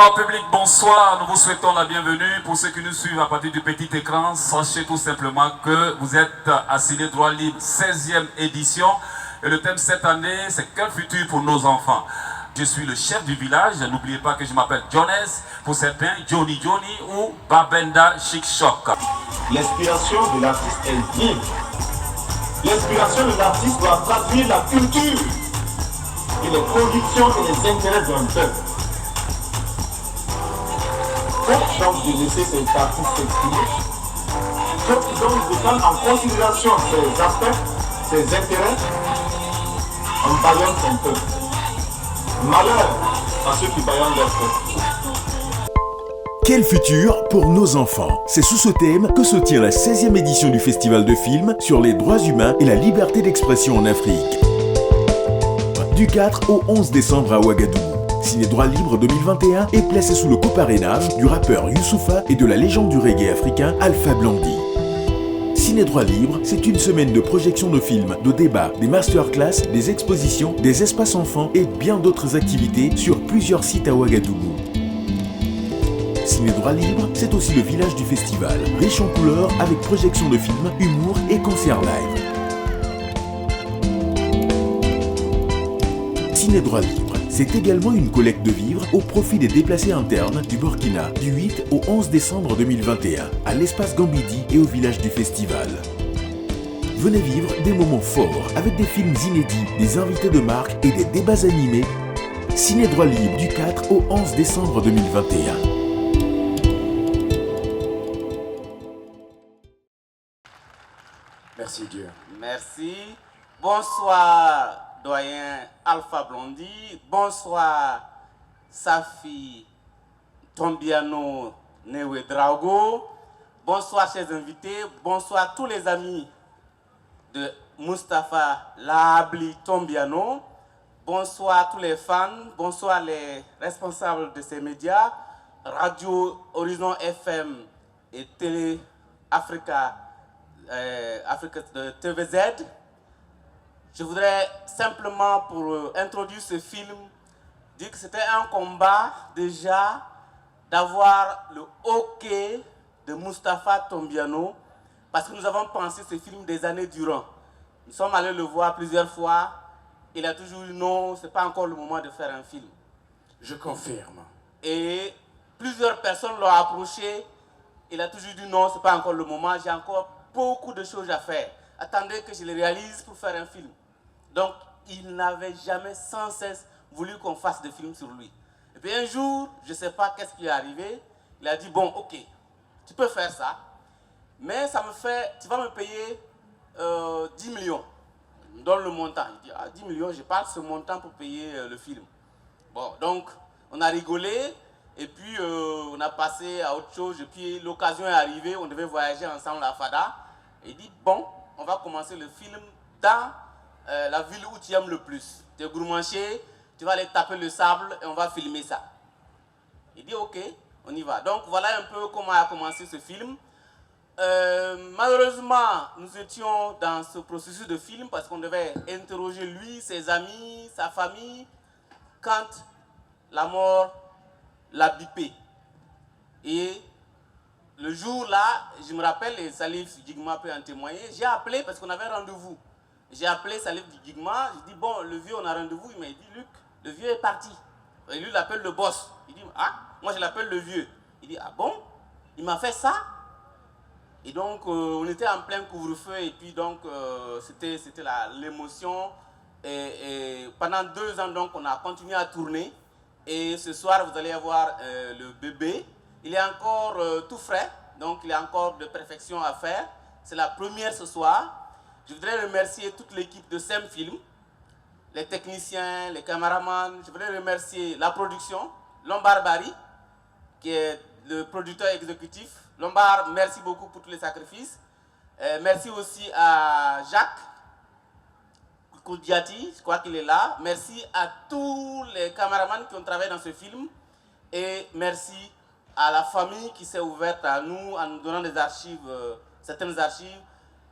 Alors public, bonsoir, nous vous souhaitons la bienvenue. Pour ceux qui nous suivent à partir du petit écran, sachez tout simplement que vous êtes à Ciné Droit Libre 16e édition. Et le thème cette année, c'est quel futur pour nos enfants? Je suis le chef du village, n'oubliez pas que je m'appelle Jones, pour certains Johnny ou Babenda Chic Choc. L'inspiration de l'artiste est vive. L'inspiration de l'artiste doit traduire la culture et les convictions et les intérêts d'un peuple. Faut donc de laisser cet artiste s'exprimer. Faut donc de prendre en considération ses aspects, ses intérêts, en baillant son peuple. Malheur à ceux qui baillent leur peuple. Quel futur pour nos enfants? C'est sous ce thème que se tient la 16e édition du Festival de films sur les droits humains et la liberté d'expression en Afrique. Du 4 au 11 décembre à Ouagadougou. Ciné Droit Libre 2021 est placé sous le coparrainage du rappeur Youssoupha et de la légende du reggae africain Alpha Blondy. Ciné Droit Libre, c'est une semaine de projection de films, de débats, des masterclass, des expositions, des espaces enfants et bien d'autres activités sur plusieurs sites à Ouagadougou. Ciné Droit Libre, c'est aussi le village du festival, riche en couleurs avec projection de films, humour et concerts live. Ciné Droit Libre, c'est également une collecte de vivres au profit des déplacés internes du Burkina du 8 au 11 décembre 2021 à l'espace Gambidi et au village du festival. Venez vivre des moments forts avec des films inédits, des invités de marque et des débats animés. Ciné Droit Libre du 4 au 11 décembre 2021. Merci Dieu. Merci. Bonsoir, doyen Alpha Blondy. Bonsoir, Safi Tombiano Newe Drago. Bonsoir, chers invités. Bonsoir, tous les amis de Mustapha Labli Tombiano. Bonsoir, tous les fans. Bonsoir, les responsables de ces médias. Radio Horizon FM et Télé Africa. Afrique de TVZ. Je voudrais simplement, pour introduire ce film, dire que c'était un combat déjà d'avoir le hockey de Mustapha Tombiano, parce que nous avons pensé ce film des années durant. Nous sommes allés le voir plusieurs fois. Il a toujours dit non, ce n'est pas encore le moment de faire un film. Je confirme. Et plusieurs personnes l'ont approché. Il a toujours dit non, ce n'est pas encore le moment, j'ai encore beaucoup de choses à faire. Attendez que je les réalise pour faire un film. Donc, il n'avait jamais sans cesse voulu qu'on fasse des films sur lui. Et puis un jour, je ne sais pas qu'est-ce qui est arrivé, il a dit, bon, ok, tu peux faire ça, mais ça me fait, tu vas me payer 10 millions. Il me donne le montant. Il dit, ah, 10 millions, je parle ce montant pour payer le film. Bon, donc, on a rigolé, et puis on a passé à autre chose, et puis l'occasion est arrivée, on devait voyager ensemble à Fada. Et il dit, bon, on va commencer le film dans la ville où tu aimes le plus. Tu es gourmandier, tu vas aller taper le sable et on va filmer ça. Il dit, ok, on y va. Donc voilà un peu comment a commencé ce film. Malheureusement, nous étions dans ce processus de film parce qu'on devait interroger lui, ses amis, sa famille, quand la mort l'a bipé. Et le jour-là, je me rappelle, et Salif Digma peut en témoigner, j'ai appelé parce qu'on avait rendez-vous. J'ai appelé Salif Digma, j'ai dit, bon, le vieux, on a rendez-vous. Il m'a dit, Luc, le vieux est parti. Et lui, il appelle le boss. Il dit, ah, moi je l'appelle le vieux. Il dit, ah bon? Il m'a fait ça? Et donc, on était en plein couvre-feu, et puis donc, c'était l'émotion. Et pendant 2 ans, donc, on a continué à tourner. Et ce soir, vous allez avoir le bébé. Il est encore tout frais, donc il y a encore de perfection à faire. C'est la première ce soir. Je voudrais remercier toute l'équipe de SEM Film, les techniciens, les caméramans. Je voudrais remercier la production, Lombard Barry, qui est le producteur exécutif. Lombard, merci beaucoup pour tous les sacrifices. Merci aussi à Jacques Koudiati, je crois qu'il est là. Merci à tous les caméramans qui ont travaillé dans ce film. Et merci à la famille qui s'est ouverte à nous en nous donnant des archives, certaines archives.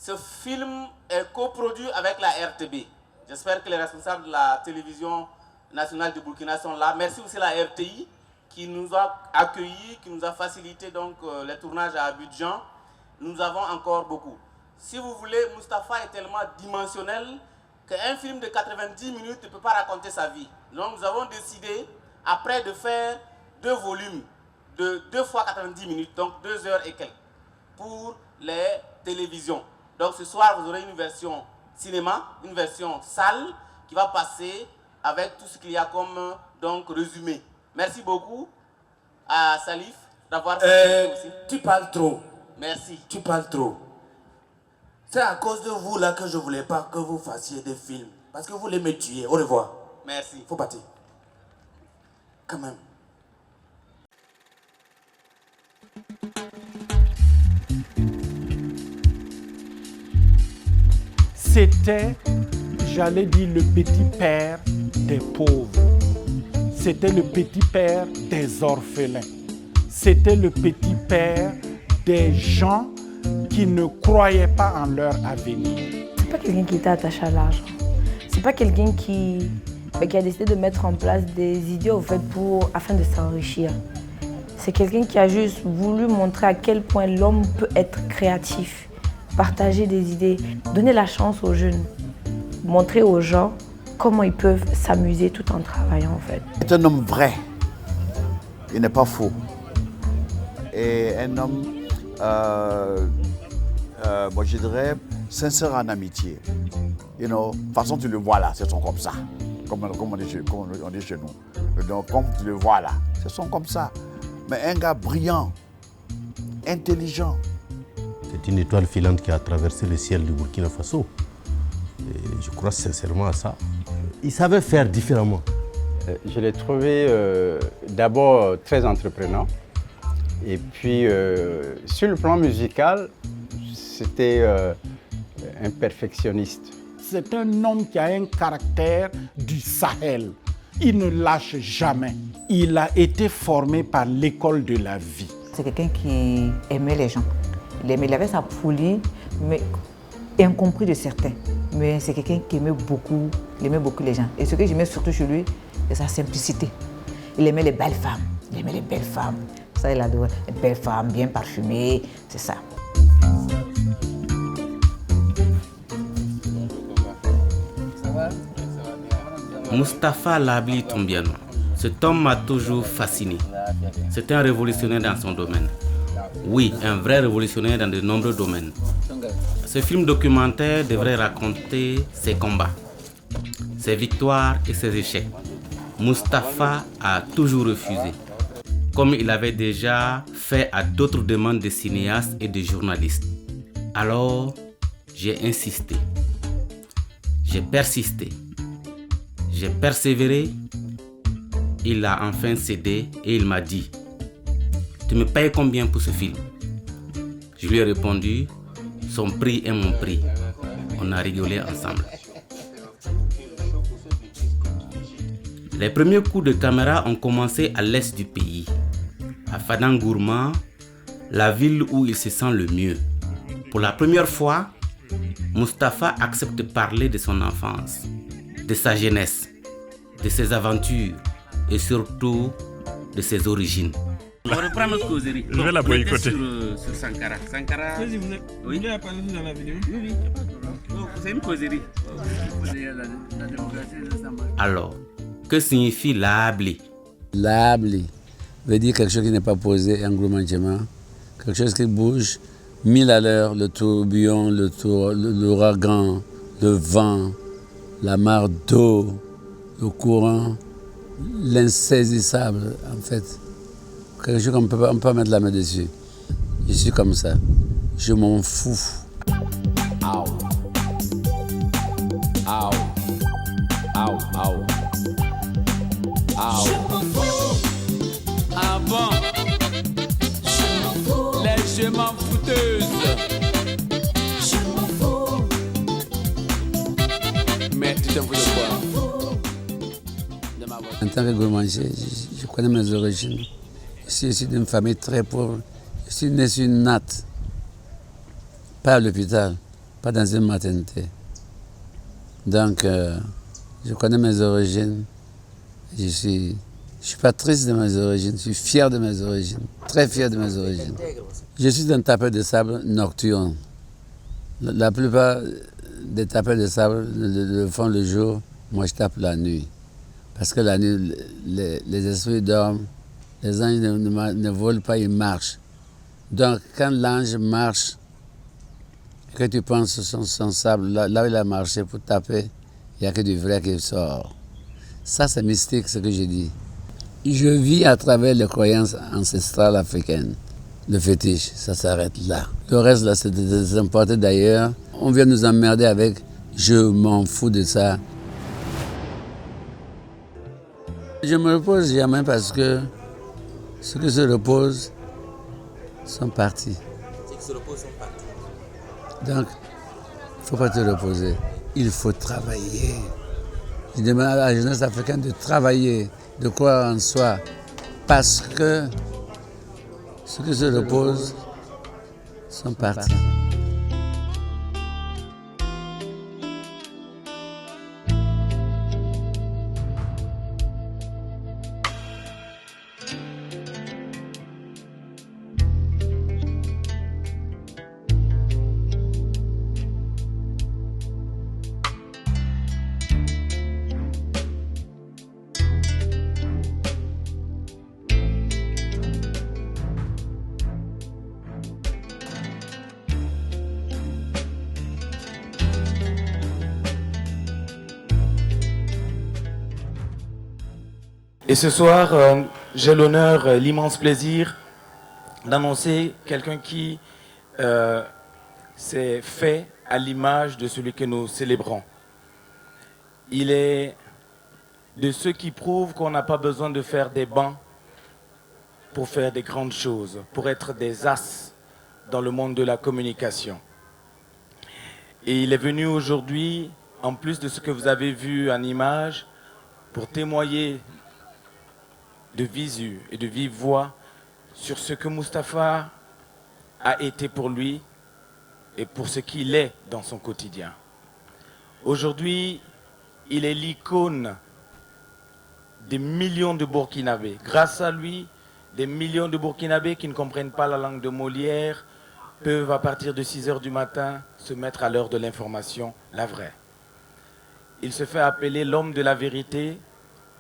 Ce film est coproduit avec la RTB. J'espère que les responsables de la télévision nationale du Burkina sont là. Merci aussi à la RTI qui nous a accueillis, qui nous a facilité donc les tournages à Abidjan. Nous avons encore beaucoup. Si vous voulez, Mustapha est tellement dimensionnel qu'un film de 90 minutes ne peut pas raconter sa vie. Donc nous avons décidé, après, de faire 2 volumes de 2 fois 90 minutes, donc 2 heures et quelques, pour les télévisions. Donc ce soir, vous aurez une version cinéma, une version salle, qui va passer avec tout ce qu'il y a comme donc, résumé. Merci beaucoup à Salif d'avoir fait aussi. Tu parles trop. Merci. Tu parles trop. C'est à cause de vous là que je ne voulais pas que vous fassiez des films. Parce que vous voulez me tuer. Au revoir. Merci. Faut partir. Quand même. C'était, j'allais dire, le petit père des pauvres. C'était le petit père des orphelins. C'était le petit père des gens qui ne croyaient pas en leur avenir. C'est pas quelqu'un qui était attaché à l'argent. C'est pas quelqu'un qui a décidé de mettre en place des idées au fait afin de s'enrichir. C'est quelqu'un qui a juste voulu montrer à quel point l'homme peut être créatif, partager des idées, donner la chance aux jeunes, montrer aux gens comment ils peuvent s'amuser tout en travaillant en fait. C'est un homme vrai, il n'est pas faux. Et un homme, moi je dirais, sincère en amitié. De toute façon tu le vois là, c'est son comme ça, comme on dit chez nous. Donc comme tu le vois là, c'est son comme ça. Mais un gars brillant, intelligent. C'est une étoile filante qui a traversé le ciel du Burkina Faso. Et je crois sincèrement à ça. Il savait faire différemment. Je l'ai trouvé d'abord très entreprenant. Et puis, sur le plan musical, c'était un perfectionniste. C'est un homme qui a un caractère du Sahel. Il ne lâche jamais. Il a été formé par l'école de la vie. C'est quelqu'un qui aimait les gens. Il avait sa folie, mais incompris de certains. Mais c'est quelqu'un qui aimait beaucoup les gens. Et ce que j'aimais surtout chez lui, c'est sa simplicité. Il aimait les belles femmes. Il aimait les belles femmes. Ça, il adorait les belles femmes, bien parfumées, c'est ça. Mustapha Labli Tombiano. Cet homme m'a toujours fasciné. C'est un révolutionnaire dans son domaine. Oui, un vrai révolutionnaire dans de nombreux domaines. Ce film documentaire devrait raconter ses combats, ses victoires et ses échecs. Mustapha a toujours refusé, comme il avait déjà fait à d'autres demandes de cinéastes et de journalistes. Alors, j'ai insisté, j'ai persisté, j'ai persévéré. Il a enfin cédé et il m'a dit: tu me payes combien pour ce film? Je lui ai répondu: son prix est mon prix. On a rigolé ensemble. Les premiers coups de caméra ont commencé à l'est du pays, à Fadangourma, la ville où il se sent le mieux. Pour la première fois, Mustapha accepte de parler de son enfance, de sa jeunesse, de ses aventures et surtout de ses origines. On reprend notre causerie. Je vais la boycotter. Sur Sankara. Sankara. Vous voulez parler dans la vidéo? Oui. C'est une causerie. Alors, que signifie l'abli? L'abli veut dire quelque chose qui n'est pas posé engourmandiement, quelque chose qui bouge 1000 à l'heure, le tourbillon, l'ouragan, le vent, la mare d'eau, le courant, l'insaisissable en fait. Quelque chose qu'on ne peut pas mettre la main dessus. Je suis comme ça. Je m'en fous. Aou. Aou. Aou. Aou. Aou. Je m'en fous. Avant. Je m'en fous. Les je m'en fouteuses. Je m'en fous. Mais tu t'en fous de quoi? En tant que gourmanger, je connais mes origines. Je suis issu d'une famille très pauvre. Je suis né sur une natte. Pas à l'hôpital, pas dans une maternité. Donc, je connais mes origines. Je suis Je ne suis pas triste de mes origines, je suis fier de mes origines, très fier de mes origines. Je suis un tapeur de sable nocturne. La plupart des tapeurs de sable le font le jour, moi je tape la nuit. Parce que la nuit, les esprits dorment, les anges ne volent pas, ils marchent. Donc quand l'ange marche, que tu penses son sable, là où il a marché pour taper, il n'y a que du vrai qui sort. Ça c'est mystique ce que je dis. Je vis à travers les croyances ancestrales africaines. Le fétiche, ça s'arrête là. Le reste, là, c'est importé d'ailleurs. On vient nous emmerder avec « je m'en fous de ça ». Je me repose jamais parce que ceux qui se reposent sont partis. Ceux qui se reposent sont partis. Donc, il ne faut pas te reposer. Il faut travailler. Je demande à la jeunesse africaine de travailler, de croire en soi. Parce que ceux qui se reposent sont partis. Et ce soir, j'ai l'honneur, l'immense plaisir d'annoncer quelqu'un qui s'est fait à l'image de celui que nous célébrons. Il est de ceux qui prouvent qu'on n'a pas besoin de faire des bancs pour faire des grandes choses, pour être des as dans le monde de la communication. Et il est venu aujourd'hui, en plus de ce que vous avez vu en image, pour témoigner de visu et de vive voix sur ce que Mustapha a été pour lui et pour ce qu'il est dans son quotidien. Aujourd'hui, il est l'icône des millions de Burkinabés. Grâce à lui, des millions de Burkinabés qui ne comprennent pas la langue de Molière peuvent, à partir de 6 h du matin, se mettre à l'heure de l'information, la vraie. Il se fait appeler l'homme de la vérité.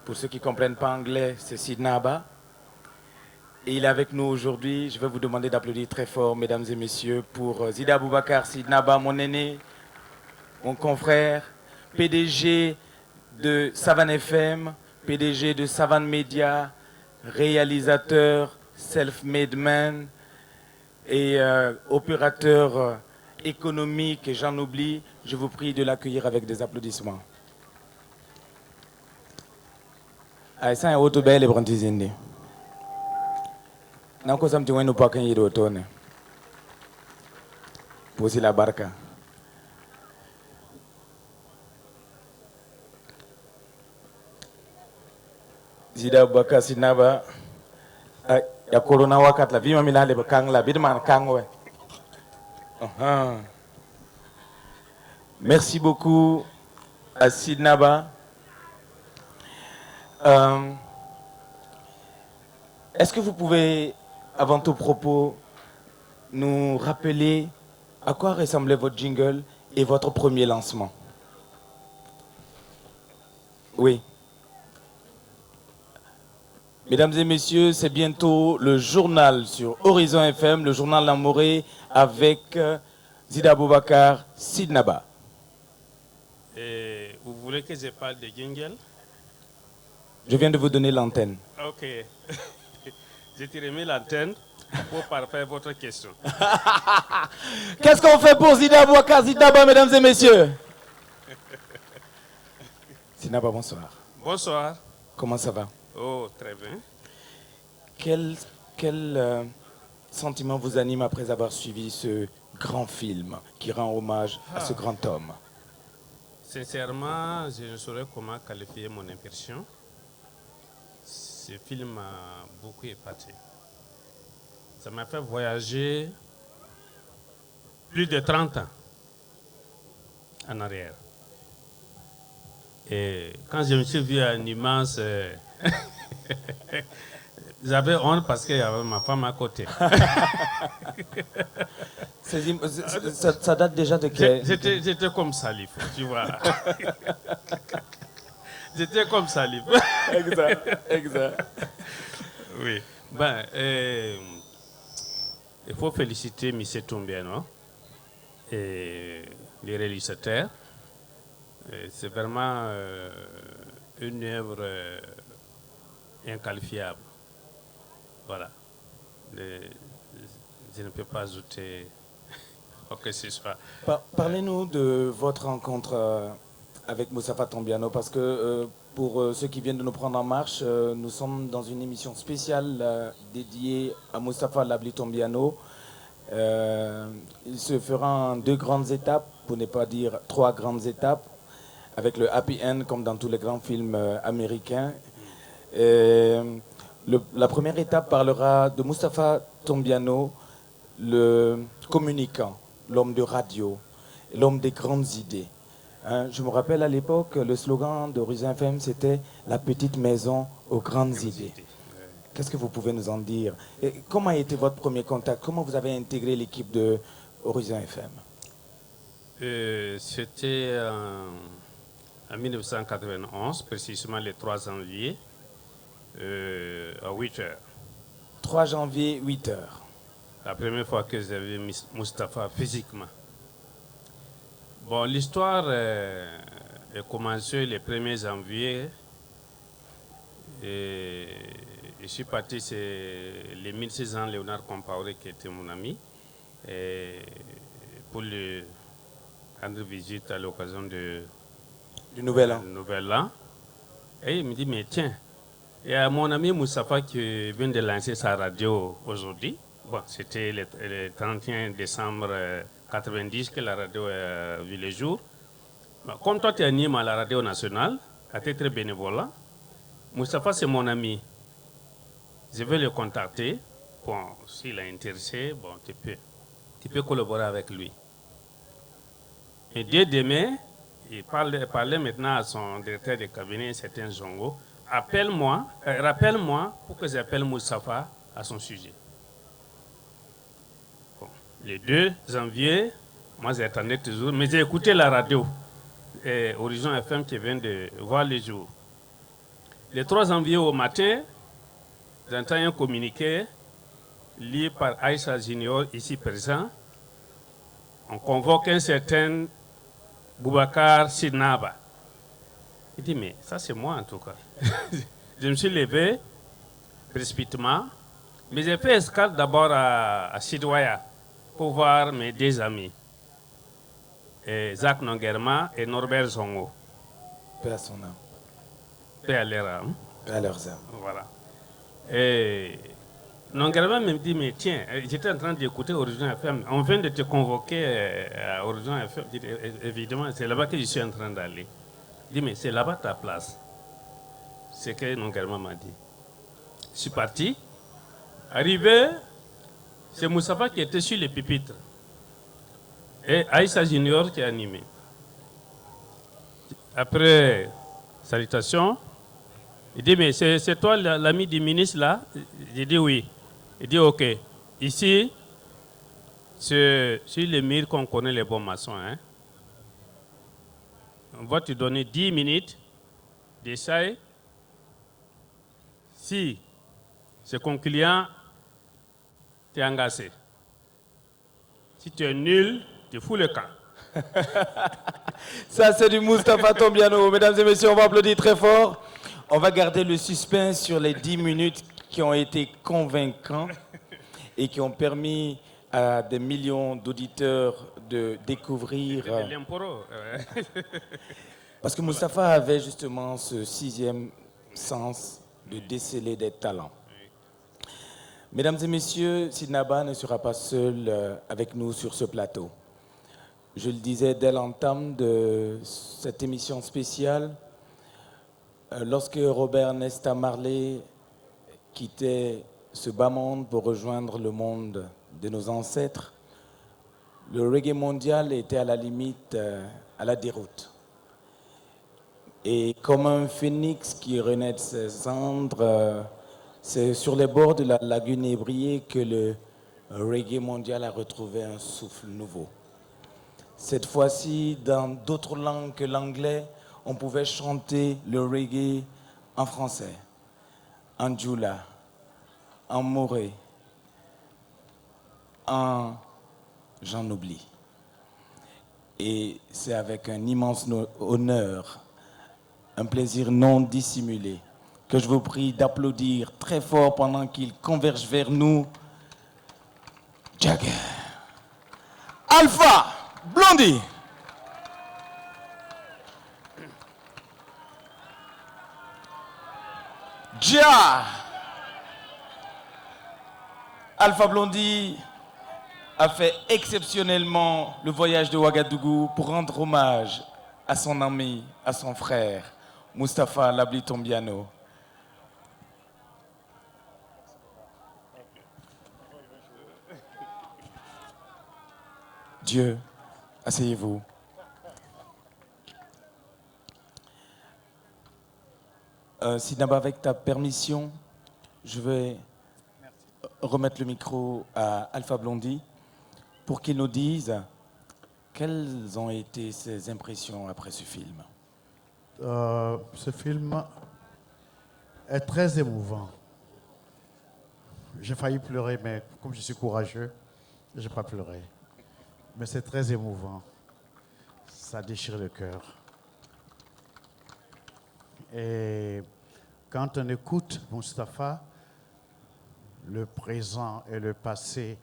Pour ceux qui ne comprennent pas anglais, c'est Sidna Abba. Et il est avec nous aujourd'hui. Je vais vous demander d'applaudir très fort, mesdames et messieurs, pour Zida Aboubakar Sidna Abba, mon aîné, mon confrère, PDG de Savane FM, PDG de Savane Media, réalisateur, self-made man et opérateur économique, et j'en oublie. Je vous prie de l'accueillir avec des applaudissements. Aïssa est auto belle et brantizinde. Nanko samti wenu pakan yido tone. Posi la barka. Zida Aboubakar Sidna Abba. Ya corona wakat la vima milale bakang la bidman kangwe. Merci beaucoup à Sidna Abba. Est-ce que vous pouvez, avant tout propos, nous rappeler à quoi ressemblait votre jingle et votre premier lancement? Oui. Mesdames et messieurs, c'est bientôt le journal sur Horizon FM, le journal Lamoré avec Zida Aboubakar Sidna Abba. Et vous voulez que je parle de jingle? Je viens de vous donner l'antenne. Ok. Je te remets l'antenne pour parfaire votre question. Qu'est-ce qu'on fait pour Zida Aboubakar Sidna Abba, mesdames et messieurs? Sidna Abba, bonsoir. Bonsoir. Comment ça va? Oh, très bien. Quel sentiment vous anime après avoir suivi ce grand film qui rend hommage à ce grand homme? Sincèrement, je ne saurais comment qualifier mon impression. Ce film m'a beaucoup épaté. Ça m'a fait voyager plus de 30 ans en arrière. Et quand je me suis vu à un immense J'avais honte parce qu'il y avait ma femme à côté. Ça date déjà de quel... J'étais comme Salif, tu vois. J'étais comme Salif. Exact. Oui. Ben, il faut féliciter M. Tombiano et les réalisateurs. C'est vraiment une œuvre inqualifiable. Voilà. Je ne peux pas ajouter quoi que ce soit. Parlez-nous de votre rencontre avec Moustapha Tombiano, parce que pour ceux qui viennent de nous prendre en marche, nous sommes dans une émission spéciale dédiée à Moustapha Labli Tombiano. Il se fera en 2 grandes étapes, pour ne pas dire 3 grandes étapes, avec le happy end comme dans tous les grands films américains. La première étape parlera de Moustapha Tombiano, le communicant, l'homme de radio, l'homme des grandes idées. Je me rappelle à l'époque, le slogan d'Horizon FM, c'était « La petite maison aux grandes idées ». Qu'est-ce que vous pouvez nous en dire? Et comment a été votre premier contact? Comment vous avez intégré l'équipe de Horizon FM? C'était en 1991, précisément le 3 janvier, à 8 h. 3 janvier, 8 h. La première fois que j'ai vu Moustapha physiquement. Bon, l'histoire est commencée le 1er janvier. Et je suis parti, c'est les 1600 ans, Léonard Compaoré qui était mon ami, et pour lui rendre visite à l'occasion du Nouvel An. Nouvel An. Et il me dit, mais tiens, il y a mon ami Moustapha qui vient de lancer sa radio aujourd'hui. Bon, c'était le 31 décembre 90 que la radio a vu le jour. Bon, comme toi, tu es animé à la radio nationale, à titre bénévole, Moustapha, c'est mon ami. Je vais le contacter. Bon, s'il est intéressé, bon, tu peux collaborer avec lui. Et dès demain, il parlait maintenant à son directeur de cabinet, un certain Zongo. Rappelle-moi pour que j'appelle Moustapha à son sujet. Bon, le 2 janvier, moi j'attendais toujours, mais j'ai écouté la radio, Horizon FM qui vient de voir le jour. Le 3 janvier au matin, j'entends un communiqué lu par Aïssa Junior, ici présent. On convoque un certain Boubacar Sidnaba. Il dit, mais ça c'est moi en tout cas. Je me suis levé précipitamment, mais j'ai fait escale d'abord à Sidouaya pour voir mes 2 amis, Zach Nongerma et Norbert Zongo. Paix à son âme. Paix à leur âme. Paix à leurs âmes. Voilà. Et Nongerma me dit, mais tiens, j'étais en train d'écouter Horizon FM. On vient de te convoquer à Horizon FM. Évidemment, c'est là-bas que je suis en train d'aller. Il dit, mais c'est là-bas ta place. C'est ce que Nongerma m'a dit. Je suis parti. Arrivé, c'est Moustapha qui était sur le pupitre. Et Aïssa Junior qui a animé. Après salutation, il dit, mais c'est toi l'ami du ministre là? J'ai dit oui. Il dit, ok. Ici, c'est sur le mur qu'on connaît les bons maçons. Hein? On va te donner 10 minutes d'essai. Si c'est concluant, tu es engagé. Si tu es nul, tu fous le camp. Ça, c'est du Moustapha Tombiano. Mesdames et messieurs, on va applaudir très fort. On va garder le suspense sur les 10 minutes qui ont été convaincants et qui ont permis à des millions d'auditeurs de découvrir. Parce que Moustapha avait justement ce 6e sens de déceler des talents. Mesdames et messieurs, Sidnaba ne sera pas seul avec nous sur ce plateau. Je le disais dès l'entame de cette émission spéciale, lorsque Robert Nesta Marley quittait ce bas monde pour rejoindre le monde de nos ancêtres, le reggae mondial était à la limite, à la déroute. Et comme un phénix qui renaît de ses cendres, c'est sur les bords de la lagune ébriée que le reggae mondial a retrouvé un souffle nouveau. Cette fois-ci, dans d'autres langues que l'anglais, on pouvait chanter le reggae en français, en djoula, en moré, j'en oublie. Et c'est avec un immense honneur, un plaisir non dissimulé, que je vous prie d'applaudir très fort pendant qu'il converge vers nous. Jagger, Alpha Blondy. Jah. Alpha Blondy a fait exceptionnellement le voyage de Ouagadougou pour rendre hommage à son ami, à son frère, Mustapha Labli Tombiano. Dieu, asseyez-vous. Sinaba, avec ta permission, je vais remettre le micro à Alpha Blondy pour qu'il nous dise quelles ont été ses impressions après ce film. Ce film est très émouvant. J'ai failli pleurer, mais comme je suis courageux, je n'ai pas pleuré. Mais c'est très émouvant. Ça déchire le cœur. Et quand on écoute Mustapha, le présent et le passé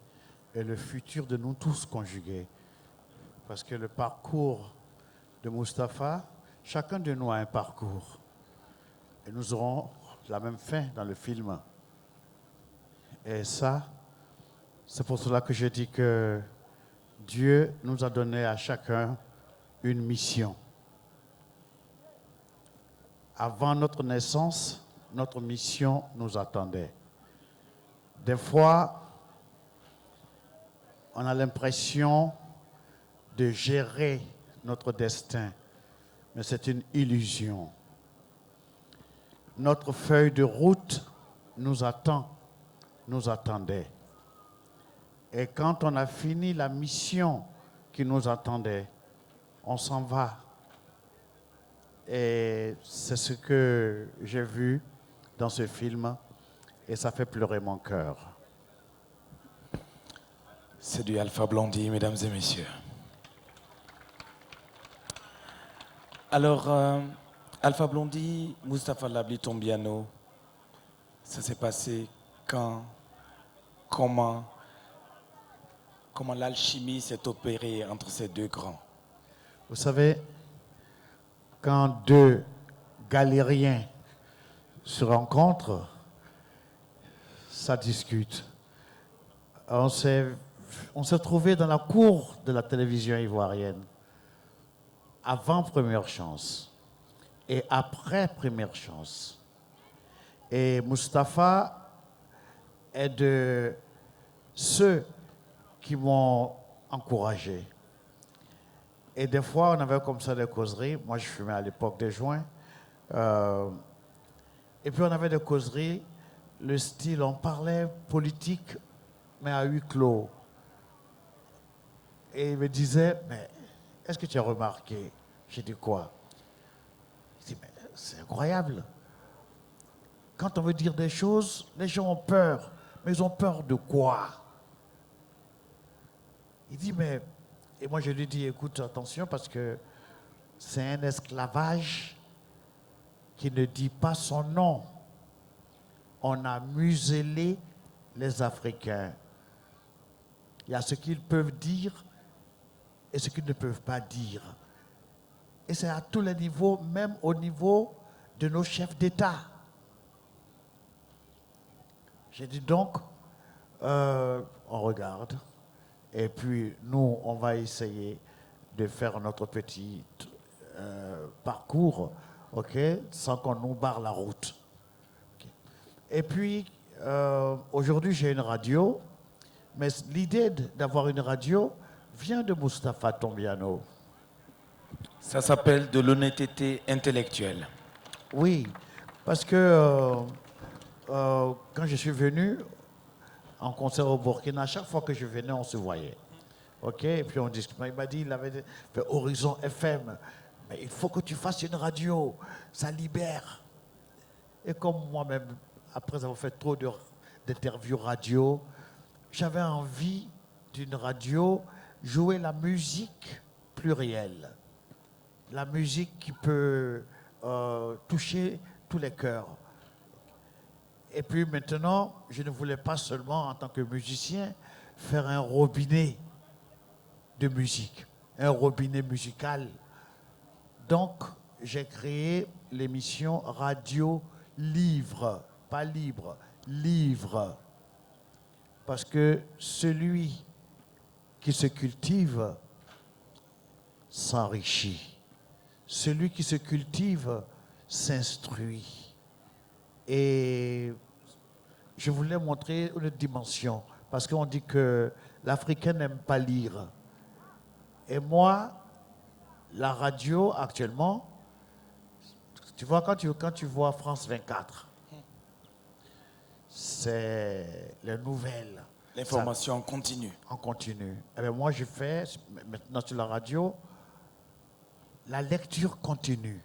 et le futur de nous tous conjugués, parce que le parcours de Mustapha, chacun de nous a un parcours. Et nous aurons la même fin dans le film. Et ça, c'est pour cela que je dis que Dieu nous a donné à chacun une mission. Avant notre naissance, notre mission nous attendait. Des fois, on a l'impression de gérer notre destin, mais c'est une illusion. Notre feuille de route nous attend, nous attendait. Et quand on a fini la mission qui nous attendait, on s'en va. Et c'est ce que j'ai vu dans ce film et ça fait pleurer mon cœur. C'est du Alpha Blondy, mesdames et messieurs. Alors, Alpha Blondy, Mustapha Labli Tombiano, ça s'est passé quand, comment l'alchimie s'est opérée entre ces deux grands? Vous savez, quand deux galériens se rencontrent, ça discute. On s'est trouvés dans la cour de la télévision ivoirienne, avant Première Chance et après Première Chance. Et Mustapha est de ceux qui m'ont encouragé. Et des fois, on avait comme ça des causeries. Moi, je fumais à l'époque des joints. Et puis, on avait des causeries, le style, on parlait politique, mais à huis clos. Et il me disait, mais est-ce que tu as remarqué? J'ai dit quoi? Il dit, mais c'est incroyable. Quand on veut dire des choses, les gens ont peur. Mais ils ont peur de quoi? Il dit, mais... Et moi, je lui dis, écoute, attention, parce que c'est un esclavage qui ne dit pas son nom. On a muselé les Africains. Il y a ce qu'ils peuvent dire et ce qu'ils ne peuvent pas dire. Et c'est à tous les niveaux, même au niveau de nos chefs d'État. J'ai dit donc, on regarde. Et puis, nous, on va essayer de faire notre petit parcours, ok, sans qu'on nous barre la route. Okay. Et puis, aujourd'hui, j'ai une radio, mais l'idée d'avoir une radio vient de Mustapha Tombiano. Ça s'appelle de l'honnêteté intellectuelle. Oui, parce que quand je suis venu en concert au Burkina, à chaque fois que je venais, on se voyait. OK? Et puis on discutait. Il m'a dit, il avait fait Horizon FM. Mais il faut que tu fasses une radio. Ça libère. Et comme moi-même, après avoir fait trop d'interviews radio, j'avais envie d'une radio jouer la musique plurielle. La musique qui peut toucher tous les cœurs. Et puis maintenant, je ne voulais pas seulement, en tant que musicien, faire un robinet de musique, un robinet musical. Donc, j'ai créé l'émission Radio Livre, pas libre, livre. Parce que celui qui se cultive s'enrichit. Celui qui se cultive s'instruit. Et je voulais montrer une dimension, parce qu'on dit que l'Africain n'aime pas lire. Et moi, la radio actuellement, tu vois, quand tu vois France 24, c'est les nouvelles. L'information en continu. En continu. Eh bien, moi, je fais maintenant sur la radio la lecture continue.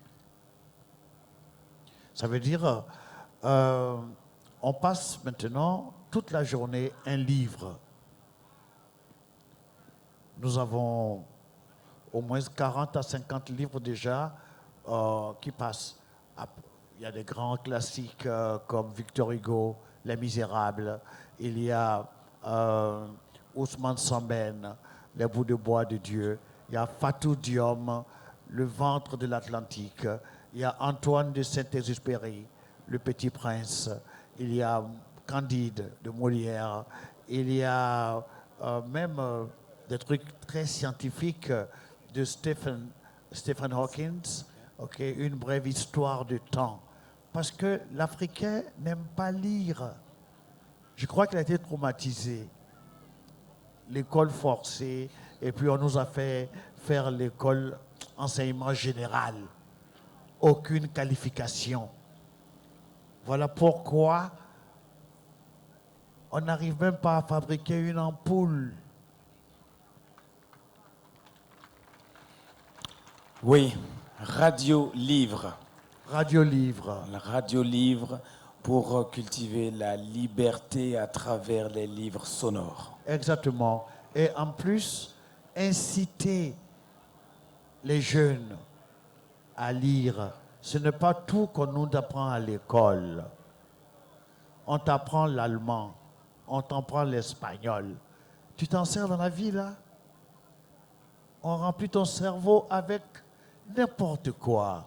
Ça veut dire, on passe maintenant toute la journée un livre. Nous avons au moins 40 à 50 livres déjà qui passent. Il y a des grands classiques comme Victor Hugo, Les Misérables. Il y a Ousmane Sambène, Les bouts de bois de Dieu. Il y a Fatou Diom, Le ventre de l'Atlantique. Il y a Antoine de Saint-Exupéry, Le Petit Prince. Il y a Candide de Molière. Il y a même des trucs très scientifiques de Stephen Hawking, okay, Une brève histoire du temps. Parce que l'Africain n'aime pas lire. Je crois qu'il a été traumatisé. L'école forcée, et puis on nous a fait faire l'école enseignement général. Aucune qualification. Voilà pourquoi on n'arrive même pas à fabriquer une ampoule. Oui, Radio Livre. Radio Livre. La Radio Livre pour cultiver la liberté à travers les livres sonores. Exactement. Et en plus, inciter les jeunes à lire. Ce n'est pas tout qu'on nous apprend à l'école. On t'apprend l'allemand, on t'apprend l'espagnol. Tu t'en sers dans la vie, là? On remplit ton cerveau avec n'importe quoi.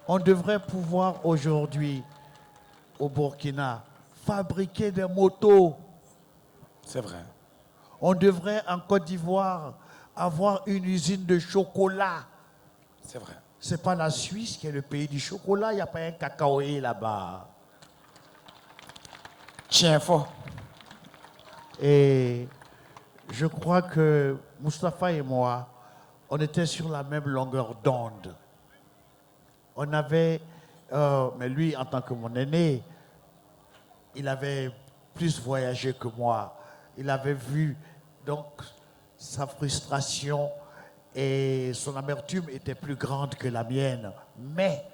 On devrait pouvoir aujourd'hui, au Burkina, fabriquer des motos. C'est vrai. On devrait en Côte d'Ivoire avoir une usine de chocolat. C'est vrai. C'est pas la Suisse qui est le pays du chocolat, il n'y a pas un cacaoé là-bas. Tiens fort. Et je crois que Mustapha et moi, on était sur la même longueur d'onde. On avait, mais lui en tant que mon aîné, il avait plus voyagé que moi. Il avait vu donc sa frustration et son amertume était plus grande que la mienne. Mais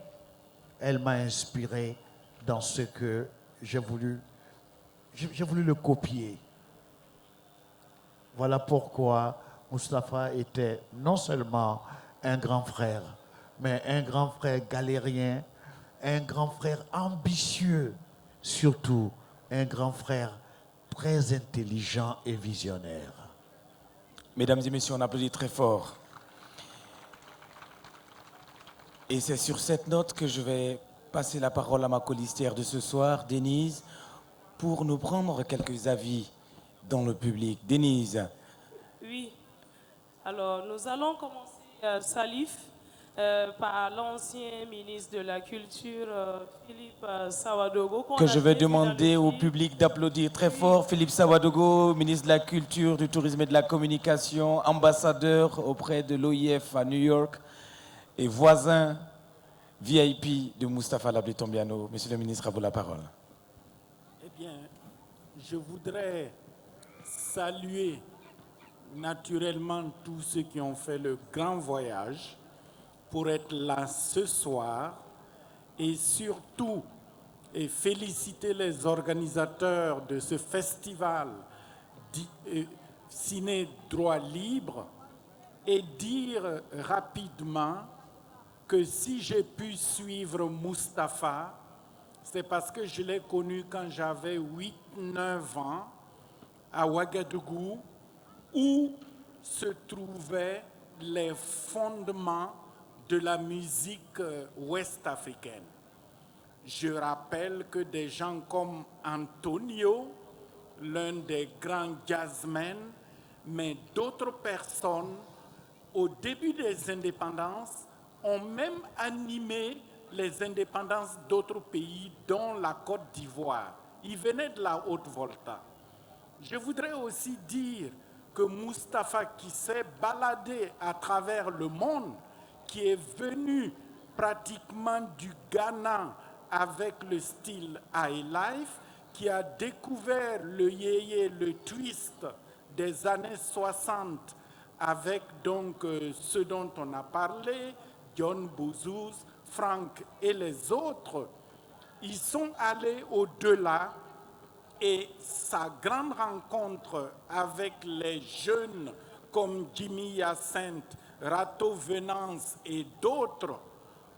elle m'a inspiré dans ce que j'ai voulu le copier. Voilà pourquoi Mustapha était non seulement un grand frère, mais un grand frère galérien, un grand frère ambitieux, surtout un grand frère très intelligent et visionnaire. Mesdames et messieurs, on applaudit très fort. Et c'est sur cette note que je vais passer la parole à ma colistière de ce soir, Denise, pour nous prendre quelques avis dans le public. Denise. Oui. Alors, nous allons commencer, Salif. par l'ancien ministre de la Culture, Philippe Sawadogo. Que je vais demander au public d'applaudir très fort. Philippe Sawadogo, ministre de la Culture, du Tourisme et de la Communication, ambassadeur auprès de l'OIF à New York et voisin VIP de Mustapha Labli Tombiano. Monsieur le ministre, à vous la parole. Eh bien, je voudrais saluer naturellement tous ceux qui ont fait le grand voyage pour être là ce soir et surtout féliciter les organisateurs de ce festival Ciné Droit Libre et dire rapidement que si j'ai pu suivre Mustapha, c'est parce que je l'ai connu quand j'avais 8-9 ans à Ouagadougou, où se trouvaient les fondements de la musique ouest-africaine. Je rappelle que des gens comme Antonio, l'un des grands jazzmen, mais d'autres personnes, au début des indépendances, ont même animé les indépendances d'autres pays, dont la Côte d'Ivoire. Ils venaient de la Haute-Volta. Je voudrais aussi dire que Mustapha, qui s'est baladé à travers le monde, qui est venu pratiquement du Ghana avec le style high life, qui a découvert le yéyé, le twist des années 60 avec donc ceux dont on a parlé, John Bouzouz, Frank et les autres, ils sont allés au-delà et sa grande rencontre avec les jeunes comme Jimmy Hyacinthe, Rato Venance et d'autres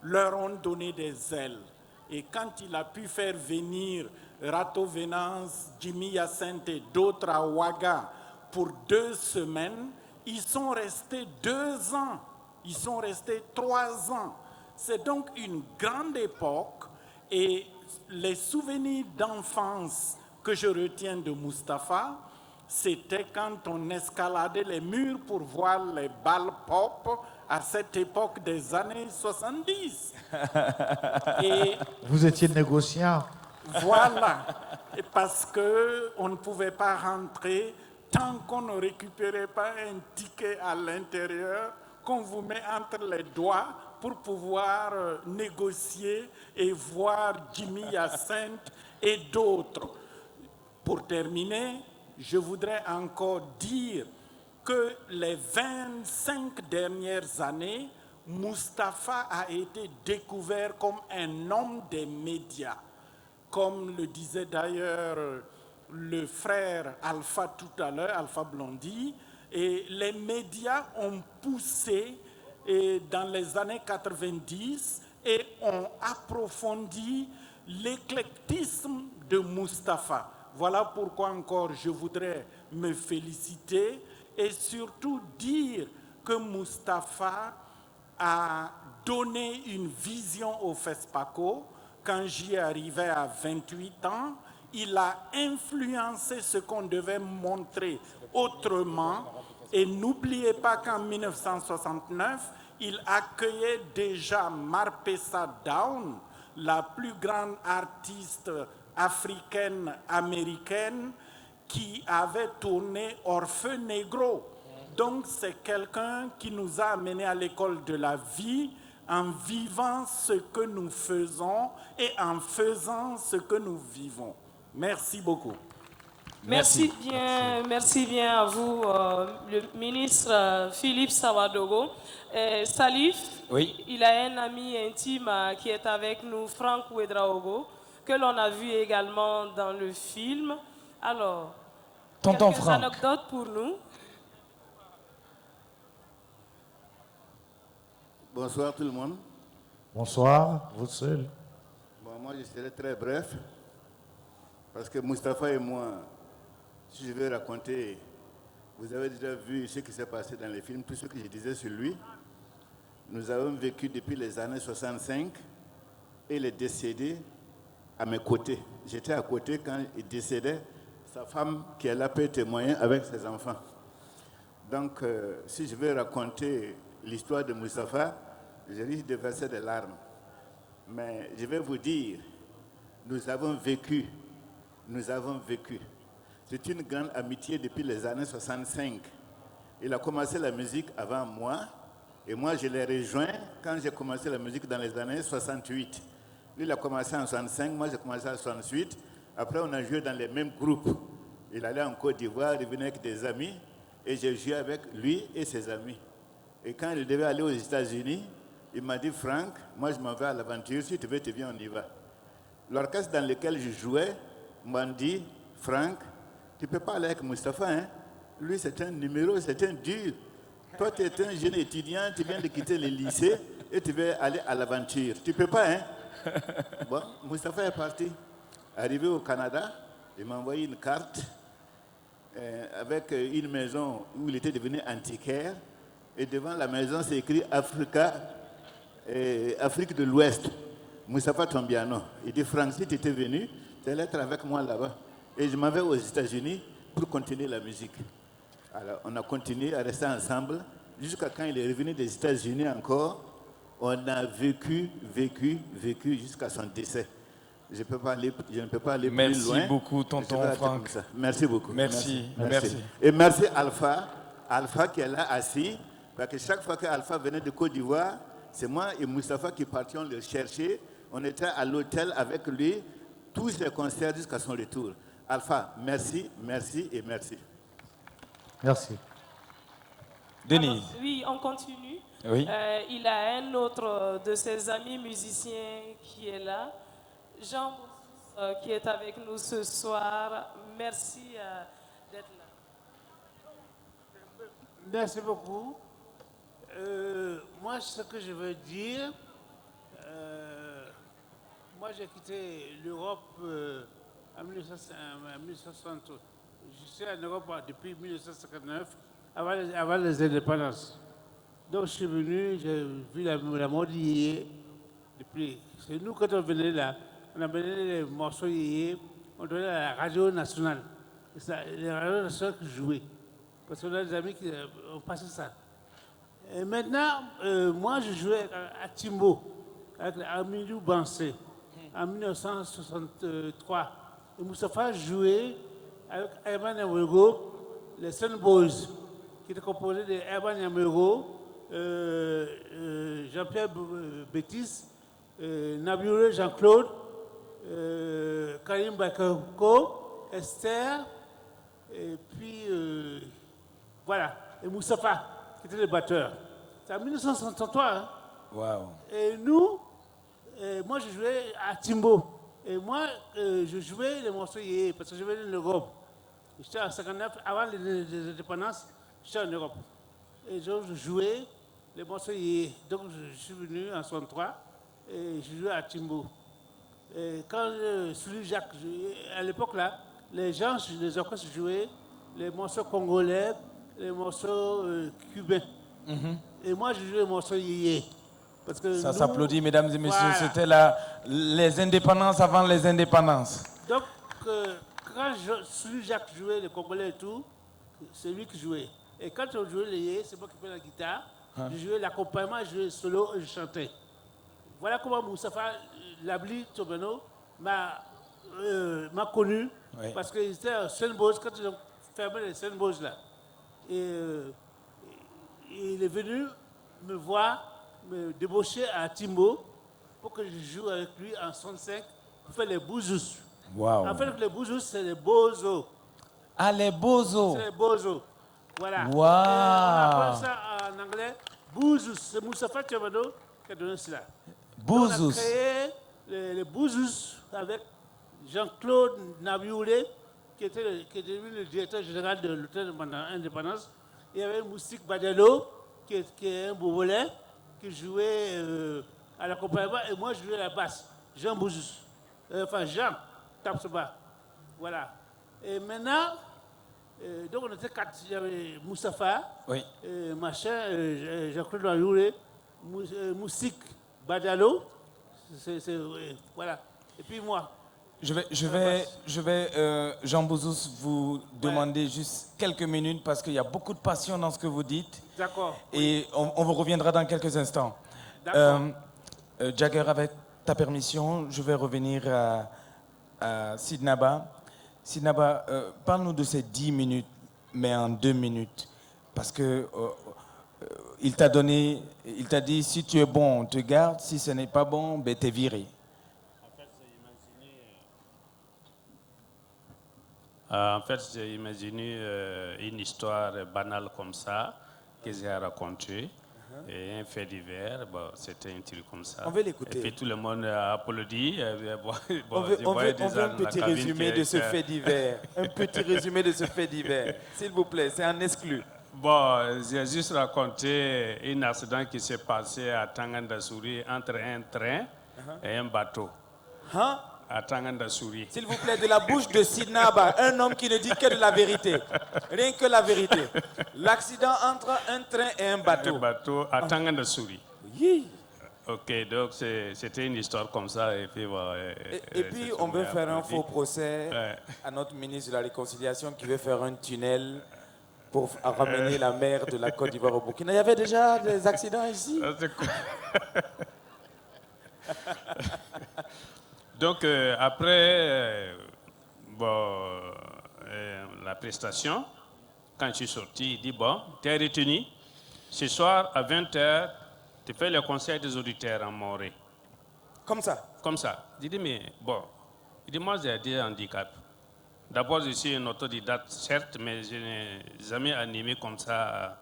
leur ont donné des ailes. Et quand il a pu faire venir Rato Venance, Jimmy Hyacinthe et d'autres à Ouaga pour 2 semaines, ils sont restés 2 ans, ils sont restés 3 ans. C'est donc une grande époque et les souvenirs d'enfance que je retiens de Mustapha, c'était quand on escaladait les murs pour voir les balles pop à cette époque des années 70. Et vous étiez négociant. Voilà, et parce qu'on ne pouvait pas rentrer tant qu'on ne récupérait pas un ticket à l'intérieur qu'on vous met entre les doigts pour pouvoir négocier et voir Jimmy Hyacinthe et d'autres. Pour terminer, je voudrais encore dire que les 25 dernières années, Mustapha a été découvert comme un homme des médias. Comme le disait d'ailleurs le frère Alpha tout à l'heure, Alpha Blondy, et les médias ont poussé dans les années 90 et ont approfondi l'éclectisme de Mustapha. Voilà pourquoi encore je voudrais me féliciter et surtout dire que Mustapha a donné une vision au FESPACO. Quand j'y arrivais à 28 ans, il a influencé ce qu'on devait montrer autrement. Et n'oubliez pas qu'en 1969, il accueillait déjà Marpessa Down, la plus grande artiste africaine-américaine qui avait tourné Orfeu Negro. Donc c'est quelqu'un qui nous a amenés à l'école de la vie en vivant ce que nous faisons et en faisant ce que nous vivons. Merci beaucoup. Merci bien à vous, le ministre Philippe Sawadogo. Salif, oui. Il a un ami intime qui est avec nous, Frank Ouedraogo, que l'on a vu également dans le film. Alors, Tonton quelques Frank. anecdotes pour nous. Bonsoir tout le monde. Bonsoir, vous seul. Bon, moi je serai très bref, parce que Mustapha et moi, si je vais raconter, vous avez déjà vu ce qui s'est passé dans les films, tout ce que je disais sur lui. Nous avons vécu depuis les années 65 et il est décédé à mes côtés. J'étais à côté quand il décédait, sa femme qui est là peut témoigner avec ses enfants. Donc, si je vais raconter l'histoire de Mustapha, je risque de verser des larmes. Mais je vais vous dire, nous avons vécu. C'est une grande amitié depuis les années 65. Il a commencé la musique avant moi, et moi je l'ai rejoint quand j'ai commencé la musique dans les années 68. Lui, il a commencé en 65, moi j'ai commencé en 68. Après, on a joué dans les mêmes groupes. Il allait en Côte d'Ivoire, il venait avec des amis, et j'ai joué avec lui et ses amis. Et quand il devait aller aux États-Unis, il m'a dit, Franck, moi je m'en vais à l'aventure, si tu veux, tu viens, on y va. L'orchestre dans lequel je jouais m'a dit, Franck, tu ne peux pas aller avec Mustapha, hein? Lui, c'est un numéro, c'est un dur. Toi, tu es un jeune étudiant, tu viens de quitter le lycée et tu veux aller à l'aventure. Tu ne peux pas, hein? Bon, Mustapha est parti. Arrivé au Canada, il m'a envoyé une carte avec une maison où il était devenu antiquaire. Et devant la maison, c'est écrit Afrique de l'Ouest. Mustapha Tombiano. Il dit, Franck, si tu étais venu, tu allais être avec moi là-bas. Et je m'en vais aux États-Unis pour continuer la musique. Alors, on a continué à rester ensemble jusqu'à quand il est revenu des États-Unis encore. On a vécu jusqu'à son décès. Je ne peux pas aller plus loin. Merci beaucoup, tonton Franck. Merci beaucoup. Merci. Et merci Alpha qui est là assis. Parce que chaque fois qu'Alpha venait de Côte d'Ivoire, c'est moi et Mustapha qui partions le chercher. On était à l'hôtel avec lui, tous ses concerts jusqu'à son retour. Alpha, merci et merci. Merci. Denis. Alors, oui, on continue. Oui. Il a un autre de ses amis musiciens qui est là, Jean Bossus, qui est avec nous ce soir. Merci d'être là. Merci beaucoup. Moi, ce que je veux dire, moi j'ai quitté l'Europe en 1960. Je suis en Europe depuis 1959, avant les indépendances. Donc je suis venu, j'ai vu la mode yéyé. Depuis, c'est nous quand on venait là, on amenait les morceaux yéyé, on donnait à la radio nationale. Et ça, les radios nationales qui jouaient. Parce qu'on a des amis qui ont passé ça. Et maintenant, moi je jouais à Timbo, avec Amidou Bansé, en 1963. Et Mustapha jouait avec Herman Yamego, les Sun Boys, qui étaient composés de Herman Yamego, Jean-Pierre Bétis, Nabiolé Jean-Claude, Karim Bakako, Esther, et puis voilà, et Moustapha, qui était le batteur. C'est en 1963. Hein? Wow. Et nous, moi je jouais à Timbo. Et moi, je jouais les morceaux yéyé, parce que je venais de l'Europe. J'étais en 59, avant les indépendances, j'étais en Europe. Et je jouais les morceaux yéyé. Donc je suis venu en 63 et je jouais à Timbo. Et quand Sully Jacques, à l'époque là, les orchestres jouaient les morceaux congolais, les morceaux cubains. Et moi je jouais les morceaux yéyé. Parce que ça s'applaudit, mesdames et messieurs. Voilà. C'était les indépendances avant les indépendances. Donc, quand Sully Jacques jouait les Congolais et tout, c'est lui qui jouait. Et quand on jouait les yé, c'est moi qui prenais la guitare. Je jouais l'accompagnement, je jouais le solo et je chantais. Voilà comment Moustapha Labli Tobeno m'a connu. Oui. Parce qu'il était à Sunbows, quand ils ont fermé les Sunbows là. Et il est venu me voir, me débaucher à Timbo pour que je joue avec lui en 65 pour faire les bouzous. Wow. En fait, les bouzous, c'est les bozos. Ah, les bozos. C'est les bozos. Voilà. Wow. Et on appelle ça en anglais bouzous. C'est Moustapha Tchemado qui a donné cela. Bouzous. On a créé les bouzous avec Jean-Claude Nabioulé, qui est devenu le directeur général de l'hôtel de l'Indépendance. Il y avait Moustique Badialo, qui est un Bobolais, qui jouait à l'accompagnement, et moi je jouais à la basse, Jean Bouzous. Enfin, Jean Tapsoba. Voilà. Et maintenant, donc on était quatre. Il y avait Moustapha, oui. Jean-Claude Noyoulé, Moustique Badialo, voilà. Et puis moi. Je vais Jean Bouzous, vous demander juste quelques minutes parce qu'il y a beaucoup de passion dans ce que vous dites. D'accord. Et on vous reviendra dans quelques instants. Jagger, avec ta permission, je vais revenir à Sidnaba. Sidnaba, parle-nous de ces 10 minutes, mais en 2 minutes. Parce que il t'a dit, si tu es bon, on te garde, si ce n'est pas bon, ben t'es viré. En fait, j'ai imaginé une histoire banale comme ça, que j'ai racontée. Et un fait divers, bon, c'était un truc comme ça. On veut l'écouter. Et puis tout le monde a applaudi. On veut un petit résumé de ce fait divers. Un petit résumé de ce fait divers. S'il vous plaît, c'est un exclu. Bon, j'ai juste raconté un accident qui s'est passé à Tangandasouri entre un train et un bateau. Hein? À Tangandasouri. S'il vous plaît, de la bouche de Sidnaba, un homme qui ne dit que de la vérité. Rien que la vérité. L'accident entre un train et un bateau. Un bateau à Tangandasouri. Oui. Ok, donc c'était une histoire comme ça. Et puis, bon, et puis on veut faire un faux procès à notre ministre de la Réconciliation qui veut faire un tunnel pour ramener la mer de la Côte d'Ivoire au Burkina. Il y avait déjà des accidents ici. Donc, après la prestation, quand je suis sorti, il dit, bon, tu es retenu. Ce soir, à 20h, tu fais le conseil des auditeurs en Morée. Comme ça? Comme ça. Il dit, mais bon, il dit, moi, j'ai des handicaps. D'abord, je suis un autodidacte, certes, mais je n'ai jamais animé comme ça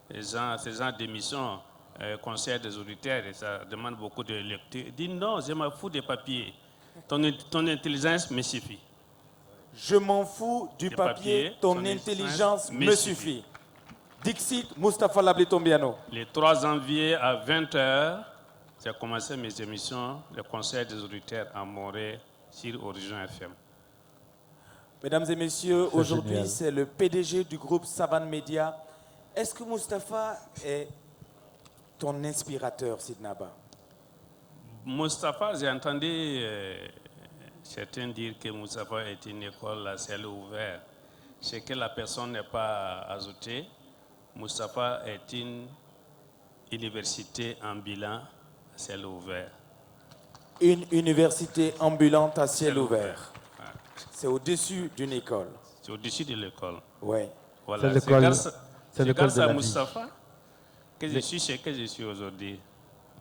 ces gens d'émissions, conseil des auditeurs, et ça demande beaucoup de lecture. Il dit, non, je m'en fous des papiers. Ton intelligence me suffit. Je m'en fous du papier, ton intelligence me suffit. Dixit Mustapha Labli Tombiano. Le 3 janvier à 20h, j'ai commencé mes émissions, le conseil des auditeurs à Morée sur Horizon FM. Mesdames et messieurs, aujourd'hui c'est le PDG du groupe Savane Media. Est-ce que Mustapha est ton inspirateur, Sidnaba? Mustapha, j'ai entendu certains dire que Mustapha est une école à ciel ouvert. Ce que la personne n'est pas ajoutée, Mustapha est une université ambulante à ciel ouvert. Une université ambulante à ciel ouvert. C'est au-dessus d'une école. C'est au-dessus de l'école. Oui. Voilà. C'est grâce à Mustapha que je suis ce que je suis aujourd'hui.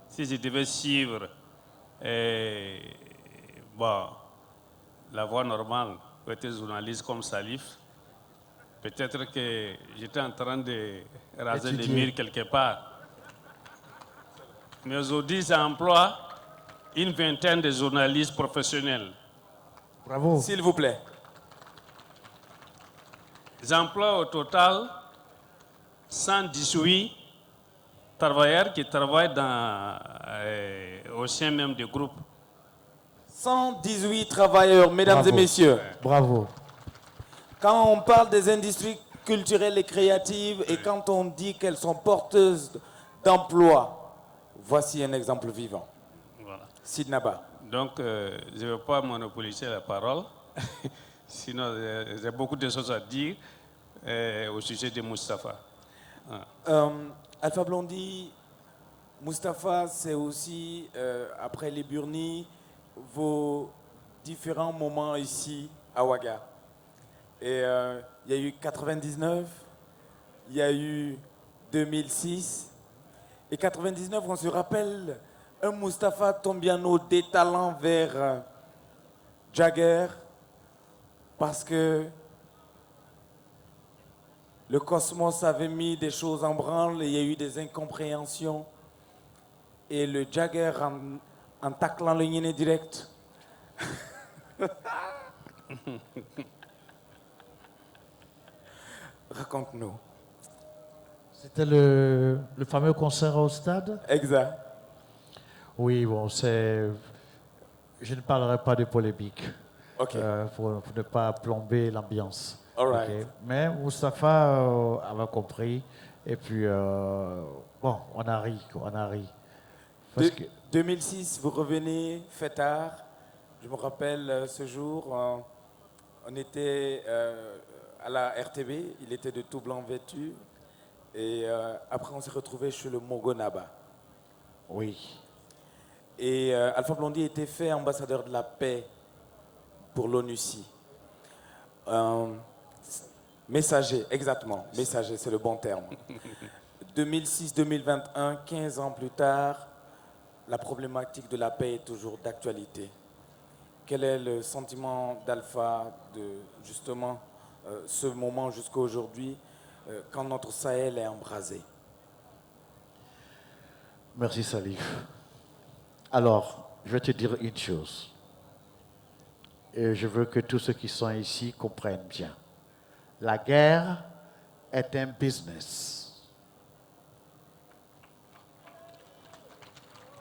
Si je devais suivre la voie normale, être journaliste comme Salif, peut-être que j'étais en train de raser les murs quelque part. Mais aujourd'hui, j'emploie une vingtaine de journalistes professionnels. Bravo. S'il vous plaît. J'emploie au total 118 travailleurs qui travaillent au sein même du groupe. 118 travailleurs, mesdames et messieurs. Bravo. Quand on parle des industries culturelles et créatives et quand on dit qu'elles sont porteuses d'emploi, voici un exemple vivant. Voilà. Sidnaba. Donc, je ne veux pas monopoliser la parole, sinon j'ai beaucoup de choses à dire au sujet de Mustapha. Alpha Blondy, Mustapha, c'est aussi, après les Burnis, vos différents moments ici à Ouaga. Et il y a eu 99, il y a eu 2006. Et 99, on se rappelle un Mustapha Tombiano détalant vers Jagger parce que le cosmos avait mis des choses en branle et il y a eu des incompréhensions. Et le Jagger, en taclant le Yéné direct, raconte-nous. C'était le fameux concert au stade? Exact. Oui, bon, je ne parlerai pas de polémique. Ok. Pour ne pas plomber l'ambiance. All right. Okay. Mais Mustapha avait compris. Et puis, bon, on a ri. 2006, vous revenez, fêtard. Je me rappelle ce jour, on était à la RTB, il était de tout blanc vêtu. Et après, on s'est retrouvés chez le Mogonaba. Oui. Et Alpha Blondy était fait ambassadeur de la paix pour l'ONUCI. Messager, exactement. Messager, c'est le bon terme. 2006-2021, 15 ans plus tard, la problématique de la paix est toujours d'actualité. Quel est le sentiment d'Alpha de justement ce moment jusqu'à aujourd'hui quand notre Sahel est embrasé? Merci Salif. Alors, je vais te dire une chose. Et je veux que tous ceux qui sont ici comprennent bien. La guerre est un business.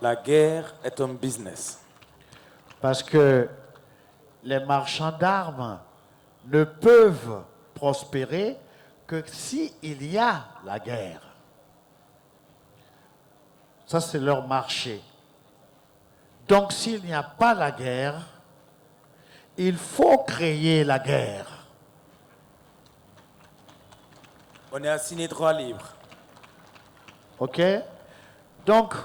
La guerre est un business. Parce que les marchands d'armes ne peuvent prospérer que s'il y a la guerre. Ça, c'est leur marché. Donc, s'il n'y a pas la guerre, il faut créer la guerre. On est assigné droit libre. OK? Donc,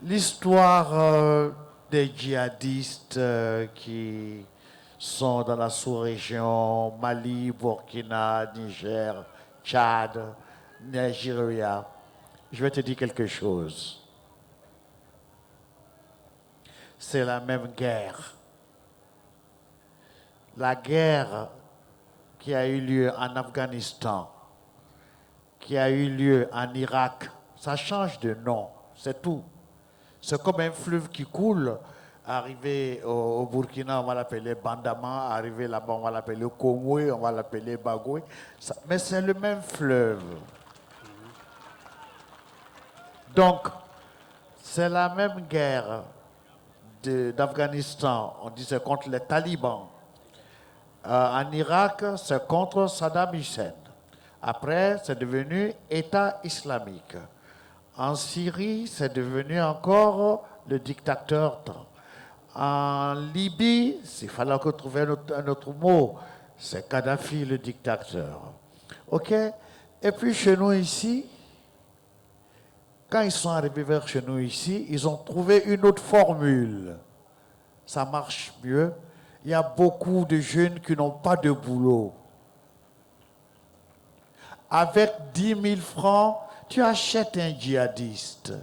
l'histoire des djihadistes qui sont dans la sous-région, Mali, Burkina, Niger, Tchad, Nigeria, je vais te dire quelque chose. C'est la même guerre. La guerre qui a eu lieu en Afghanistan, qui a eu lieu en Irak, ça change de nom, c'est tout. C'est comme un fleuve qui coule. Arrivé au Burkina, on va l'appeler Bandama. Arrivé là-bas, on va l'appeler Komwe, on va l'appeler Bagoué. Mais c'est le même fleuve. Donc, c'est la même guerre d'Afghanistan. On dit c'est contre les talibans. En Irak, c'est contre Saddam Hussein. Après, c'est devenu État islamique. En Syrie, c'est devenu encore le dictateur. En Libye, s'il fallait que trouver un autre mot, c'est Kadhafi, le dictateur. OK? Et puis chez nous ici, quand ils sont arrivés vers chez nous ici, ils ont trouvé une autre formule. Ça marche mieux. Il y a beaucoup de jeunes qui n'ont pas de boulot. Avec 10 000 francs, tu achètes un djihadiste.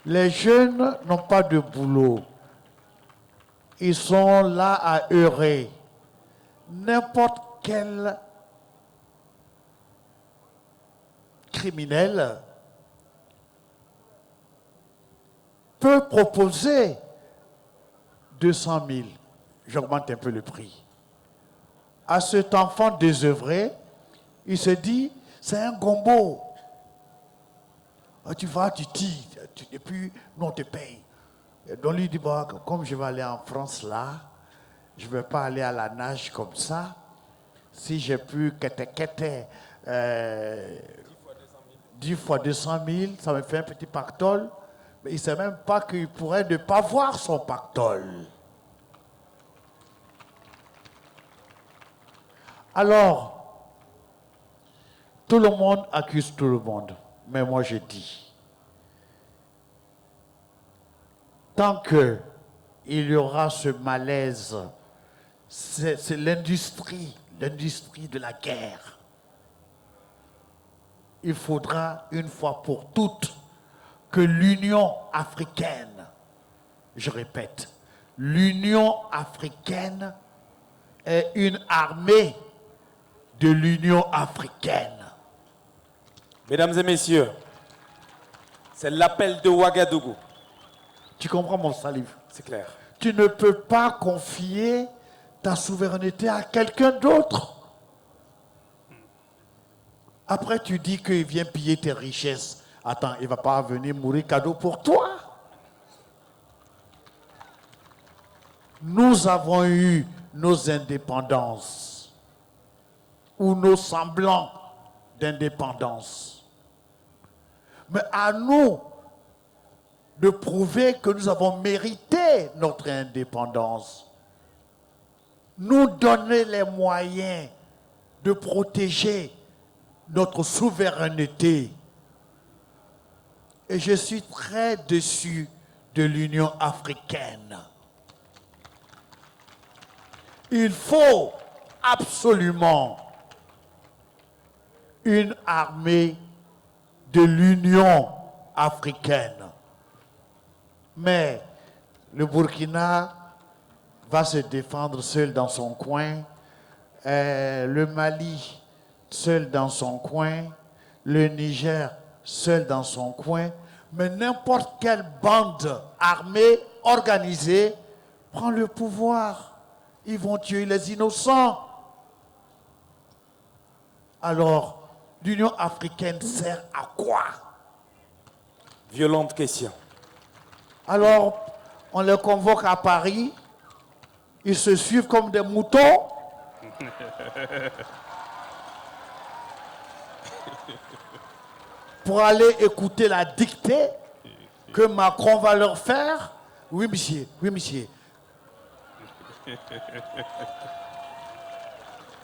Les jeunes n'ont pas de boulot. Ils sont là à errer. N'importe quel criminel peut proposer 200 000. J'augmente un peu le prix. À cet enfant désœuvré, il se dit, c'est un gombo. Tu vas, tu tires, et puis nous on te paye. Et donc lui dit, bon, comme je vais aller en France là, je ne vais pas aller à la nage comme ça. Si j'ai pu 10 fois 200 000, ça me fait un petit pactole. Mais il ne sait même pas qu'il pourrait ne pas voir son pactole. Alors, tout le monde accuse tout le monde. Mais moi je dis, tant qu'il y aura ce malaise, c'est l'industrie de la guerre. Il faudra une fois pour toutes que l'Union africaine, je répète, l'Union africaine est une armée de l'Union africaine. Mesdames et messieurs, c'est l'appel de Ouagadougou. Tu comprends mon Salif? C'est clair. Tu ne peux pas confier ta souveraineté à quelqu'un d'autre. Après, tu dis qu'il vient piller tes richesses. Attends, il ne va pas venir mourir cadeau pour toi. Nous avons eu nos indépendances ou nos semblants d'indépendance. Mais à nous de prouver que nous avons mérité notre indépendance. Nous donner les moyens de protéger notre souveraineté. Et je suis très déçu de l'Union africaine. Il faut absolument une armée de l'Union africaine. Mais le Burkina va se défendre seul dans son coin, le Mali seul dans son coin, le Niger seul dans son coin, mais n'importe quelle bande armée, organisée, prend le pouvoir. Ils vont tuer les innocents. Alors, l'Union africaine sert à quoi? Violente question. Alors, on les convoque à Paris, ils se suivent comme des moutons. Pour aller écouter la dictée que Macron va leur faire. Oui, monsieur, oui, monsieur.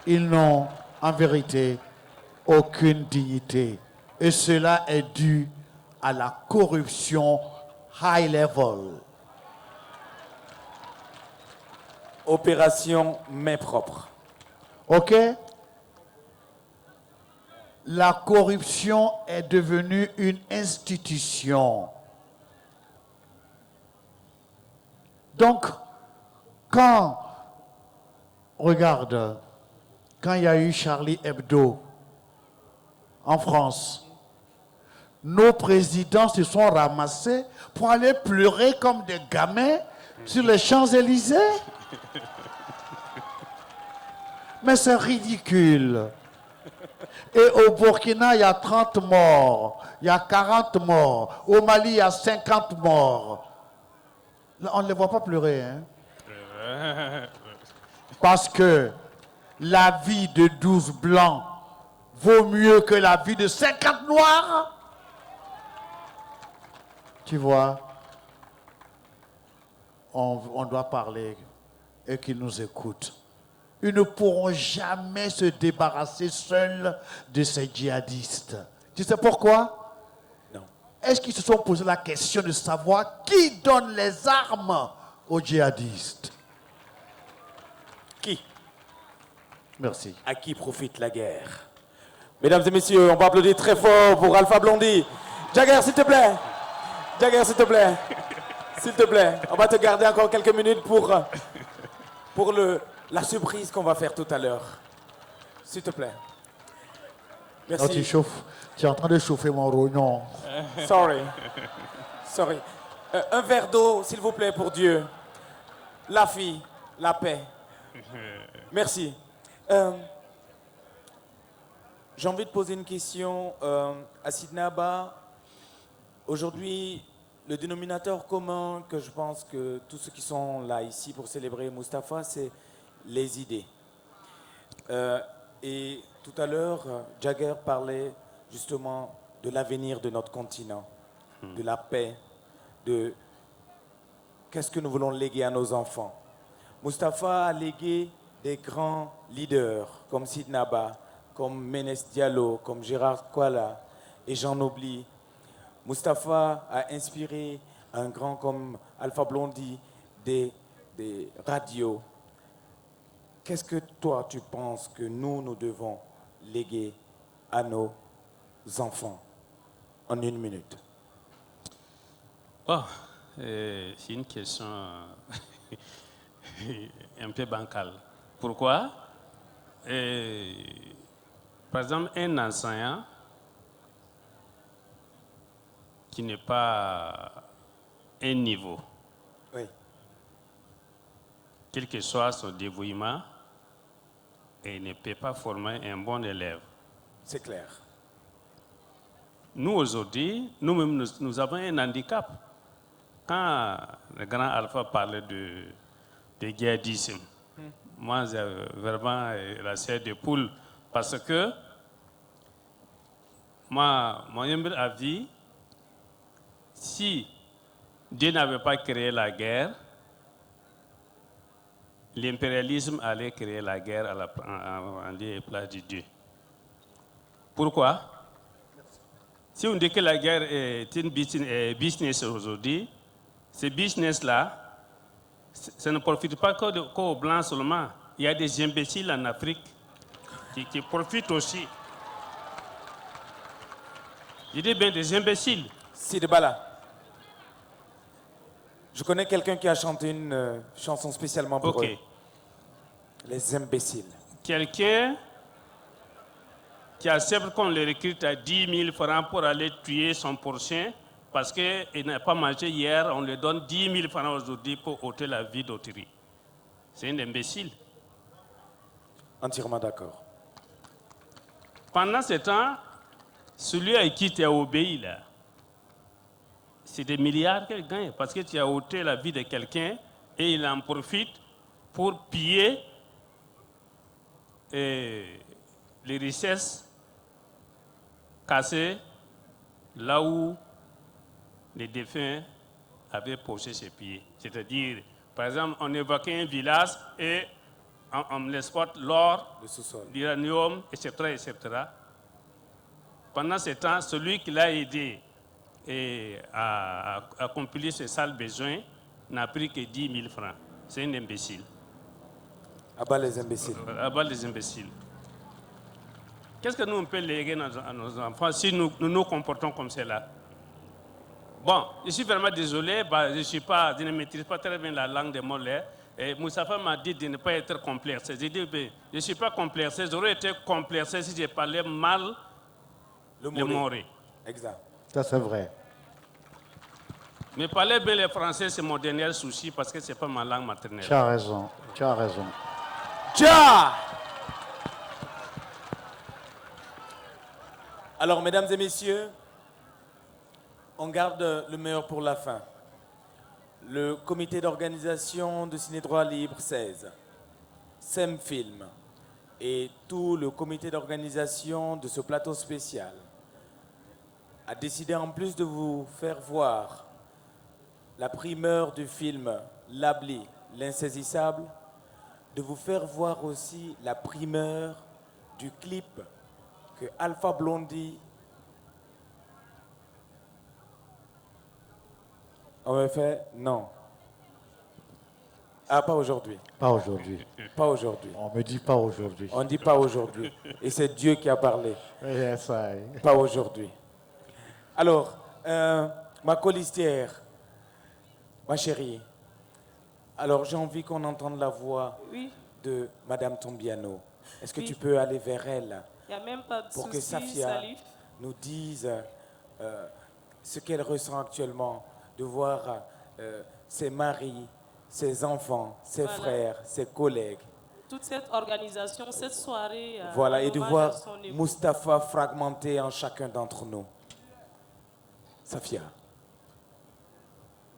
Ils n'ont en vérité aucune dignité. Et cela est dû à la corruption high level. Opération main propre. OK? La corruption est devenue une institution. Donc, regarde, quand il y a eu Charlie Hebdo en France, nos présidents se sont ramassés pour aller pleurer comme des gamins sur les Champs-Élysées. Mais c'est ridicule. Et au Burkina, il y a 30 morts, il y a 40 morts. Au Mali, il y a 50 morts. Là, on ne les voit pas pleurer. Hein? Parce que la vie de 12 blancs vaut mieux que la vie de 50 noirs. Tu vois, on doit parler et qu'ils nous écoutent. Ils ne pourront jamais se débarrasser seuls de ces djihadistes. Tu sais pourquoi? Non. Est-ce qu'ils se sont posé la question de savoir qui donne les armes aux djihadistes? Qui? Merci. À qui profite la guerre? Mesdames et messieurs, on va applaudir très fort pour Alpha Blondy. Jagger, s'il te plaît. Jagger, s'il te plaît. S'il te plaît. On va te garder encore quelques minutes pour la surprise qu'on va faire tout à l'heure. S'il te plaît. Merci. Non, tu chauffes. Tu es en train de chauffer mon rognon. Sorry. Un verre d'eau, s'il vous plaît, pour Dieu. La fille, la paix. Merci. J'ai envie de poser une question à Sidnaba. Aujourd'hui, le dénominateur commun que je pense que tous ceux qui sont là ici pour célébrer Mustapha, c'est les idées. Et tout à l'heure, Jagger parlait justement de l'avenir de notre continent, de la paix, de qu'est-ce que nous voulons léguer à nos enfants. Mustapha a légué des grands leaders comme Sidnaba, comme Ménès Diallo, comme Gérard Kouala, et j'en oublie. Mustapha a inspiré un grand comme Alpha Blondy, des radios. Qu'est-ce que toi, tu penses que nous devons léguer à nos enfants en 1 minute? Oh, c'est une question un peu bancale. Pourquoi? Par exemple, un enseignant qui n'est pas un niveau, oui, quel que soit son dévouement, et ne peut pas former un bon élève. C'est clair. Nous, aujourd'hui, nous-mêmes, nous avons un handicap. Quand le grand Alpha parlait de djihadisme, moi, j'ai vraiment la chair de poule, parce que moi, mon humble avis, si Dieu n'avait pas créé la guerre, l'impérialisme allait créer la guerre en lieu et place de Dieu. Pourquoi? Si on dit que la guerre est une business aujourd'hui, ce business-là, ça ne profite pas qu'aux Blancs seulement. Il y a des imbéciles en Afrique qui profitent aussi. Je dis bien des imbéciles. Sidibala. Je connais quelqu'un qui a chanté une chanson spécialement pour eux. Les imbéciles. Quelqu'un qui accepte qu'on le recrute à 10 000 francs pour aller tuer son prochain parce qu'il n'a pas mangé hier, on lui donne 10 000 francs aujourd'hui pour ôter la vie d'autrui. C'est un imbécile. Entièrement d'accord. Pendant ce temps, celui à qui tu as obéi, là, c'est des milliards qu'il gagne parce que tu as ôté la vie de quelqu'un et il en profite pour piller les richesses cassées là où les défunts avaient posé ses pieds. C'est-à-dire, par exemple, on évoquait un village et on exploite l'or, l'uranium, etc., etc. Pendant ce temps, celui qui l'a aidé à accomplir ses sales besoins n'a pris que 10 000 francs. C'est un imbécile. Abat les imbéciles. Abat les imbéciles. Qu'est-ce que nous on peut léguer à nos enfants si nous nous comportons comme cela? Bon, je suis vraiment désolé, je ne maîtrise pas très bien la langue des mollets. Et Moustapha m'a dit de ne pas être complexé. J'ai dit, je ne suis pas complexé, j'aurais été complexé si je parlais mal le moré. Exact. Ça, c'est vrai. Mais parler bien le français, c'est mon dernier souci parce que ce n'est pas ma langue maternelle. Tu as raison, tu as raison. Tcha! Alors, mesdames et messieurs, on garde le meilleur pour la fin. Le comité d'organisation de Ciné Droit Libre 16, SEM Film et tout le comité d'organisation de ce plateau spécial a décidé, en plus de vous faire voir la primeur du film Labli, l'insaisissable, de vous faire voir aussi la primeur du clip que Alpha Blondy on me fait non. Ah, pas aujourd'hui. Pas aujourd'hui. Pas aujourd'hui. On me dit pas aujourd'hui. On dit pas aujourd'hui. Et c'est Dieu qui a parlé. Yes, I. Pas aujourd'hui. Alors, ma colistière, ma chérie, alors j'ai envie qu'on entende la voix de Madame Tombiano. Est-ce que tu peux aller vers elle Il n'y a même pas de pour que souci, Safia Salif. nous dise ce qu'elle ressent actuellement de voir ses maris, ses enfants, ses frères, ses collègues. Toute cette organisation, cette soirée. Voilà, en et de hommage voir à son époux. Mustapha fragmenté en chacun d'entre nous. Safia.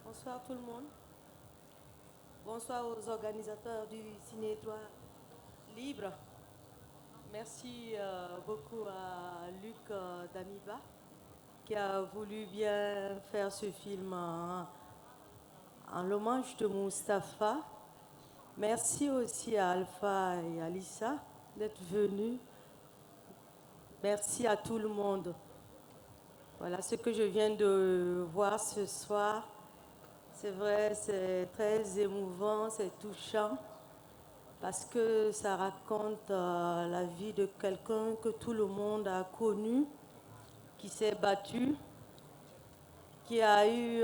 Bonsoir tout le monde. Bonsoir aux organisateurs du Ciné Droit Libre. Merci beaucoup à Luc Damiba qui a voulu bien faire ce film en l'hommage de Mustapha. Merci aussi à Alpha et à Lisa d'être venus. Merci à tout le monde. Voilà ce que je viens de voir ce soir. C'est vrai, c'est très émouvant, c'est touchant, parce que ça raconte la vie de quelqu'un que tout le monde a connu, qui s'est battu, qui a eu,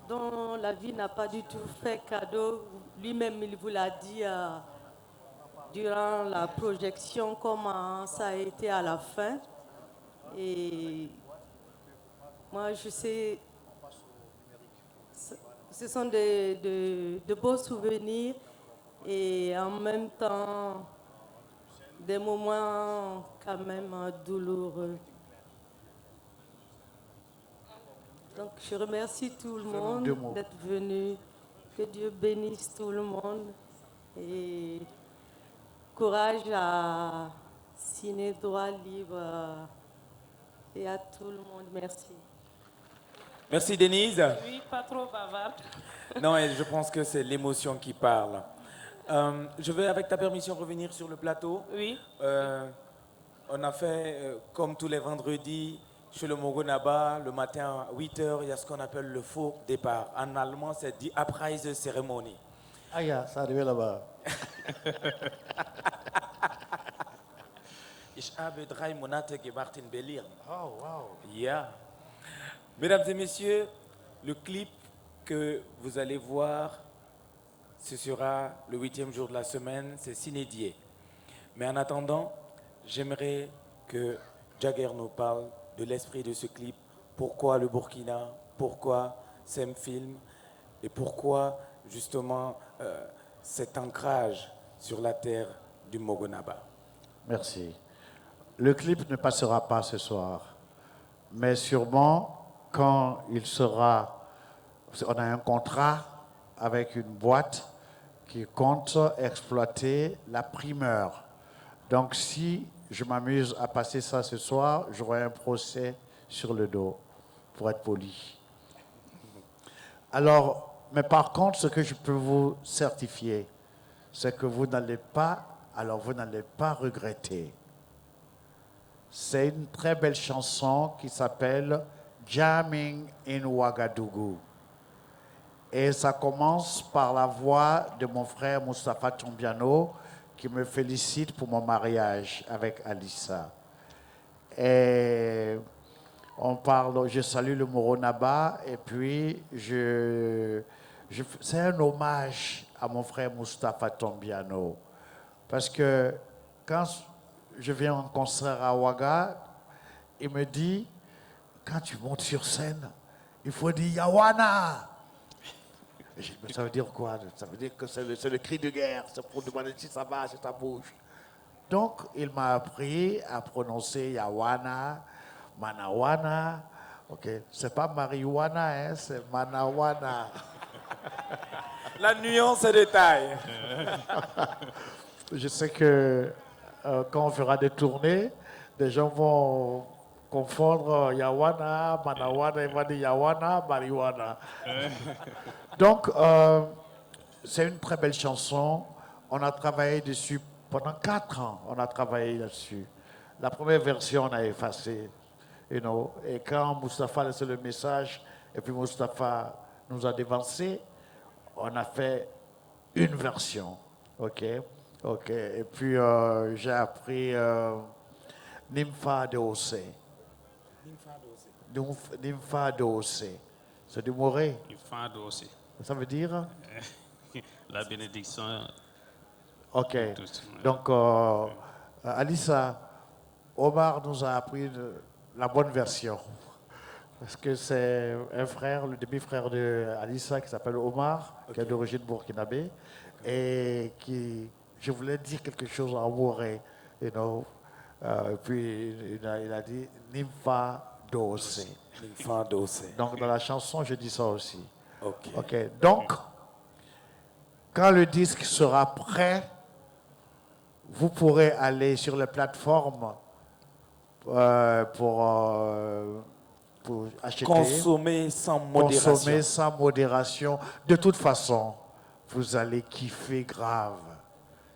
dont la vie n'a pas du tout fait cadeau. Lui-même, il vous l'a dit durant la projection, comment ça a été à la fin. Et moi, je sais, ce sont de beaux souvenirs et en même temps des moments quand même douloureux. Donc je remercie tout le monde d'être venu. Que Dieu bénisse tout le monde et courage à Ciné Droit Libre et à tout le monde. Merci. Merci Denise. Oui, pas trop bavarde. Non, et je pense que c'est l'émotion qui parle. Je vais, avec ta permission, revenir sur le plateau. Oui. On a fait, comme tous les vendredis, chez le Mogonaba, le matin à 8h, il y a ce qu'on appelle le faux départ. En allemand, c'est die Abreise Ceremony. Ah, yeah, ça arrive là-bas. Ich habe 3 Monate gemacht in Berlin. Oh, wow. Yeah. Mesdames et messieurs, le clip que vous allez voir, ce sera le 8e jour de la semaine, c'est Cinédié. Mais en attendant, j'aimerais que Jagger nous parle de l'esprit de ce clip. Pourquoi le Burkina? Pourquoi Semfilm? Et pourquoi justement cet ancrage sur la terre du Mogonaba? Merci. Le clip ne passera pas ce soir, mais sûrement quand il sera... On a un contrat avec une boîte qui compte exploiter la primeur. Donc si je m'amuse à passer ça ce soir, j'aurai un procès sur le dos, pour être poli. Alors, mais par contre, ce que je peux vous certifier, c'est que vous n'allez pas regretter. C'est une très belle chanson qui s'appelle Jamming in Ouagadougou. Et ça commence par la voix de mon frère Mustapha Tombiano qui me félicite pour mon mariage avec Alissa. Et on parle, je salue le Moronaba et puis c'est un hommage à mon frère Mustapha Tombiano. Parce que quand je viens en concert à Ouaga, il me dit, quand tu montes sur scène, il faut dire Yawana. Mais ça veut dire quoi? Ça veut dire que c'est le cri de guerre, c'est pour demander si ça va, si ça bouge. Donc, il m'a appris à prononcer Yawana, Manawana. Ok, c'est pas marijuana, hein, c'est Manawana. La nuance et détail. Je sais que quand on fera des tournées, des gens vont confondre Yawana, Manawana, ils vont dire Yawana, marijuana. Donc, c'est une très belle chanson. On a travaillé dessus pendant 4 ans. On a travaillé là-dessus. La première version, on a effacé. You know, et quand Mustapha a laissé le message, et puis Mustapha nous a dévancé, on a fait une version. OK. Et puis, j'ai appris Nympha Dose. Nympha Dose. C'est du moré. Nympha Dose. Ça veut dire? La bénédiction. OK. Donc, Alissa, Omar nous a appris la bonne version. Parce que c'est un frère, le demi-frère de Alissa, qui s'appelle Omar, qui est d'origine burkinabé, et qui, je voulais dire quelque chose en moré, you know. Puis il a dit Nympha Dose. Nympha Dose. Donc dans la chanson, je dis ça aussi. OK. Donc, quand le disque sera prêt, vous pourrez aller sur les plateformes pour acheter. Consommer sans modération. Consommer sans modération. De toute façon, vous allez kiffer grave.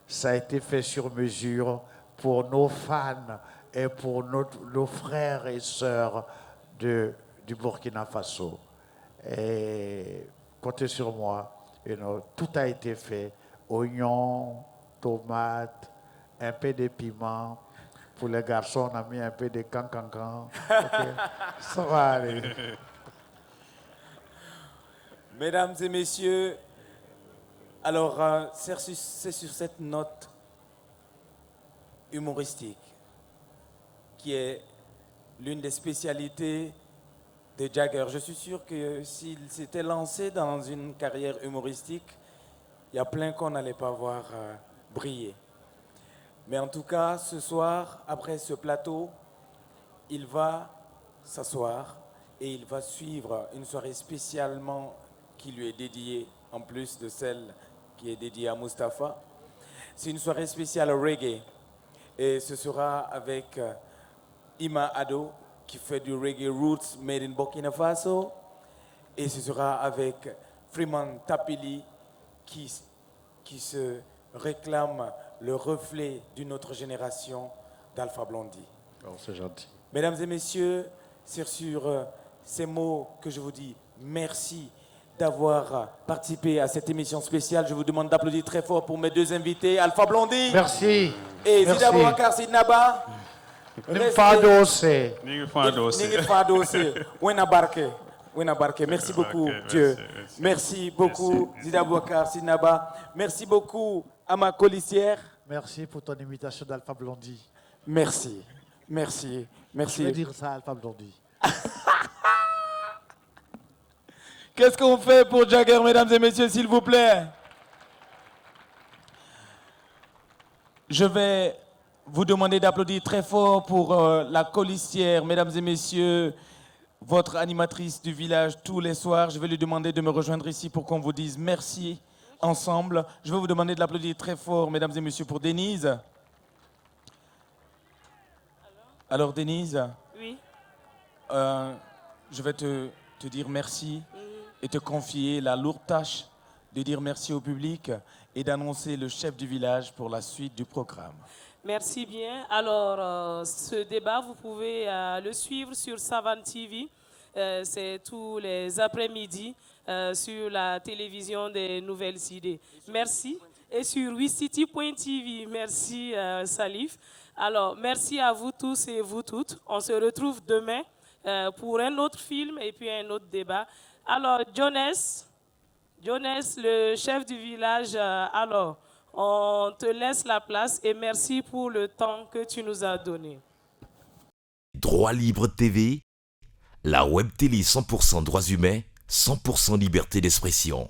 Ça a été fait sur mesure pour nos fans et pour nos frères et sœurs du Burkina Faso. Et comptez sur moi. You know, tout a été fait. Oignons, tomates, un peu de piment. Pour les garçons, on a mis un peu de cancancan. Okay. Ça va aller. Mesdames et messieurs, alors c'est sur cette note humoristique qui est l'une des spécialités de Jagger. Je suis sûr que s'il s'était lancé dans une carrière humoristique, il y a plein qu'on n'allait pas voir briller. Mais en tout cas, ce soir, après ce plateau, il va s'asseoir et il va suivre une soirée spécialement qui lui est dédiée, en plus de celle qui est dédiée à Mustapha. C'est une soirée spéciale reggae. Et ce sera avec Ima Ado, qui fait du reggae roots made in Burkina Faso. Et ce sera avec Freeman Tapili, qui se réclame le reflet d'une autre génération d'Alpha Blondy. Oh, c'est gentil. Mesdames et messieurs, sur ces mots que je vous dis. Merci d'avoir participé à cette émission spéciale. Je vous demande d'applaudir très fort pour mes deux invités, Alpha Blondy. Merci. Et Merci. Zida Boubacar Sidnaba. Merci beaucoup, Dieu. Merci beaucoup, Zida Boubacar Sidnaba. Merci beaucoup à ma colistière. Merci pour ton imitation d'Alpha Blondy. Merci, merci, merci. Je vais dire ça, Alpha Blondy. Qu'est-ce qu'on fait pour Jagger, mesdames et messieurs, s'il vous plaît? Je vais vous demander d'applaudir très fort pour la colistière, mesdames et messieurs, votre animatrice du village tous les soirs. Je vais lui demander de me rejoindre ici pour qu'on vous dise merci ensemble. Je vais vous demander de l'applaudir très fort, mesdames et messieurs, pour Denise. Alors, Denise, Oui. Je vais te dire merci et te confier la lourde tâche de dire merci au public et d'annoncer le chef du village pour la suite du programme. Merci bien. Alors, ce débat, vous pouvez le suivre sur Savane TV. C'est tous les après-midi sur la télévision des Nouvelles Idées. Merci. Et sur WeCity.tv. Merci, Salif. Alors, merci à vous tous et vous toutes. On se retrouve demain pour un autre film et puis un autre débat. Alors, Jonas, le chef du village, alors, on te laisse la place et merci pour le temps que tu nous as donné. Droit Libre TV, la web télé 100% droits humains, 100% liberté d'expression.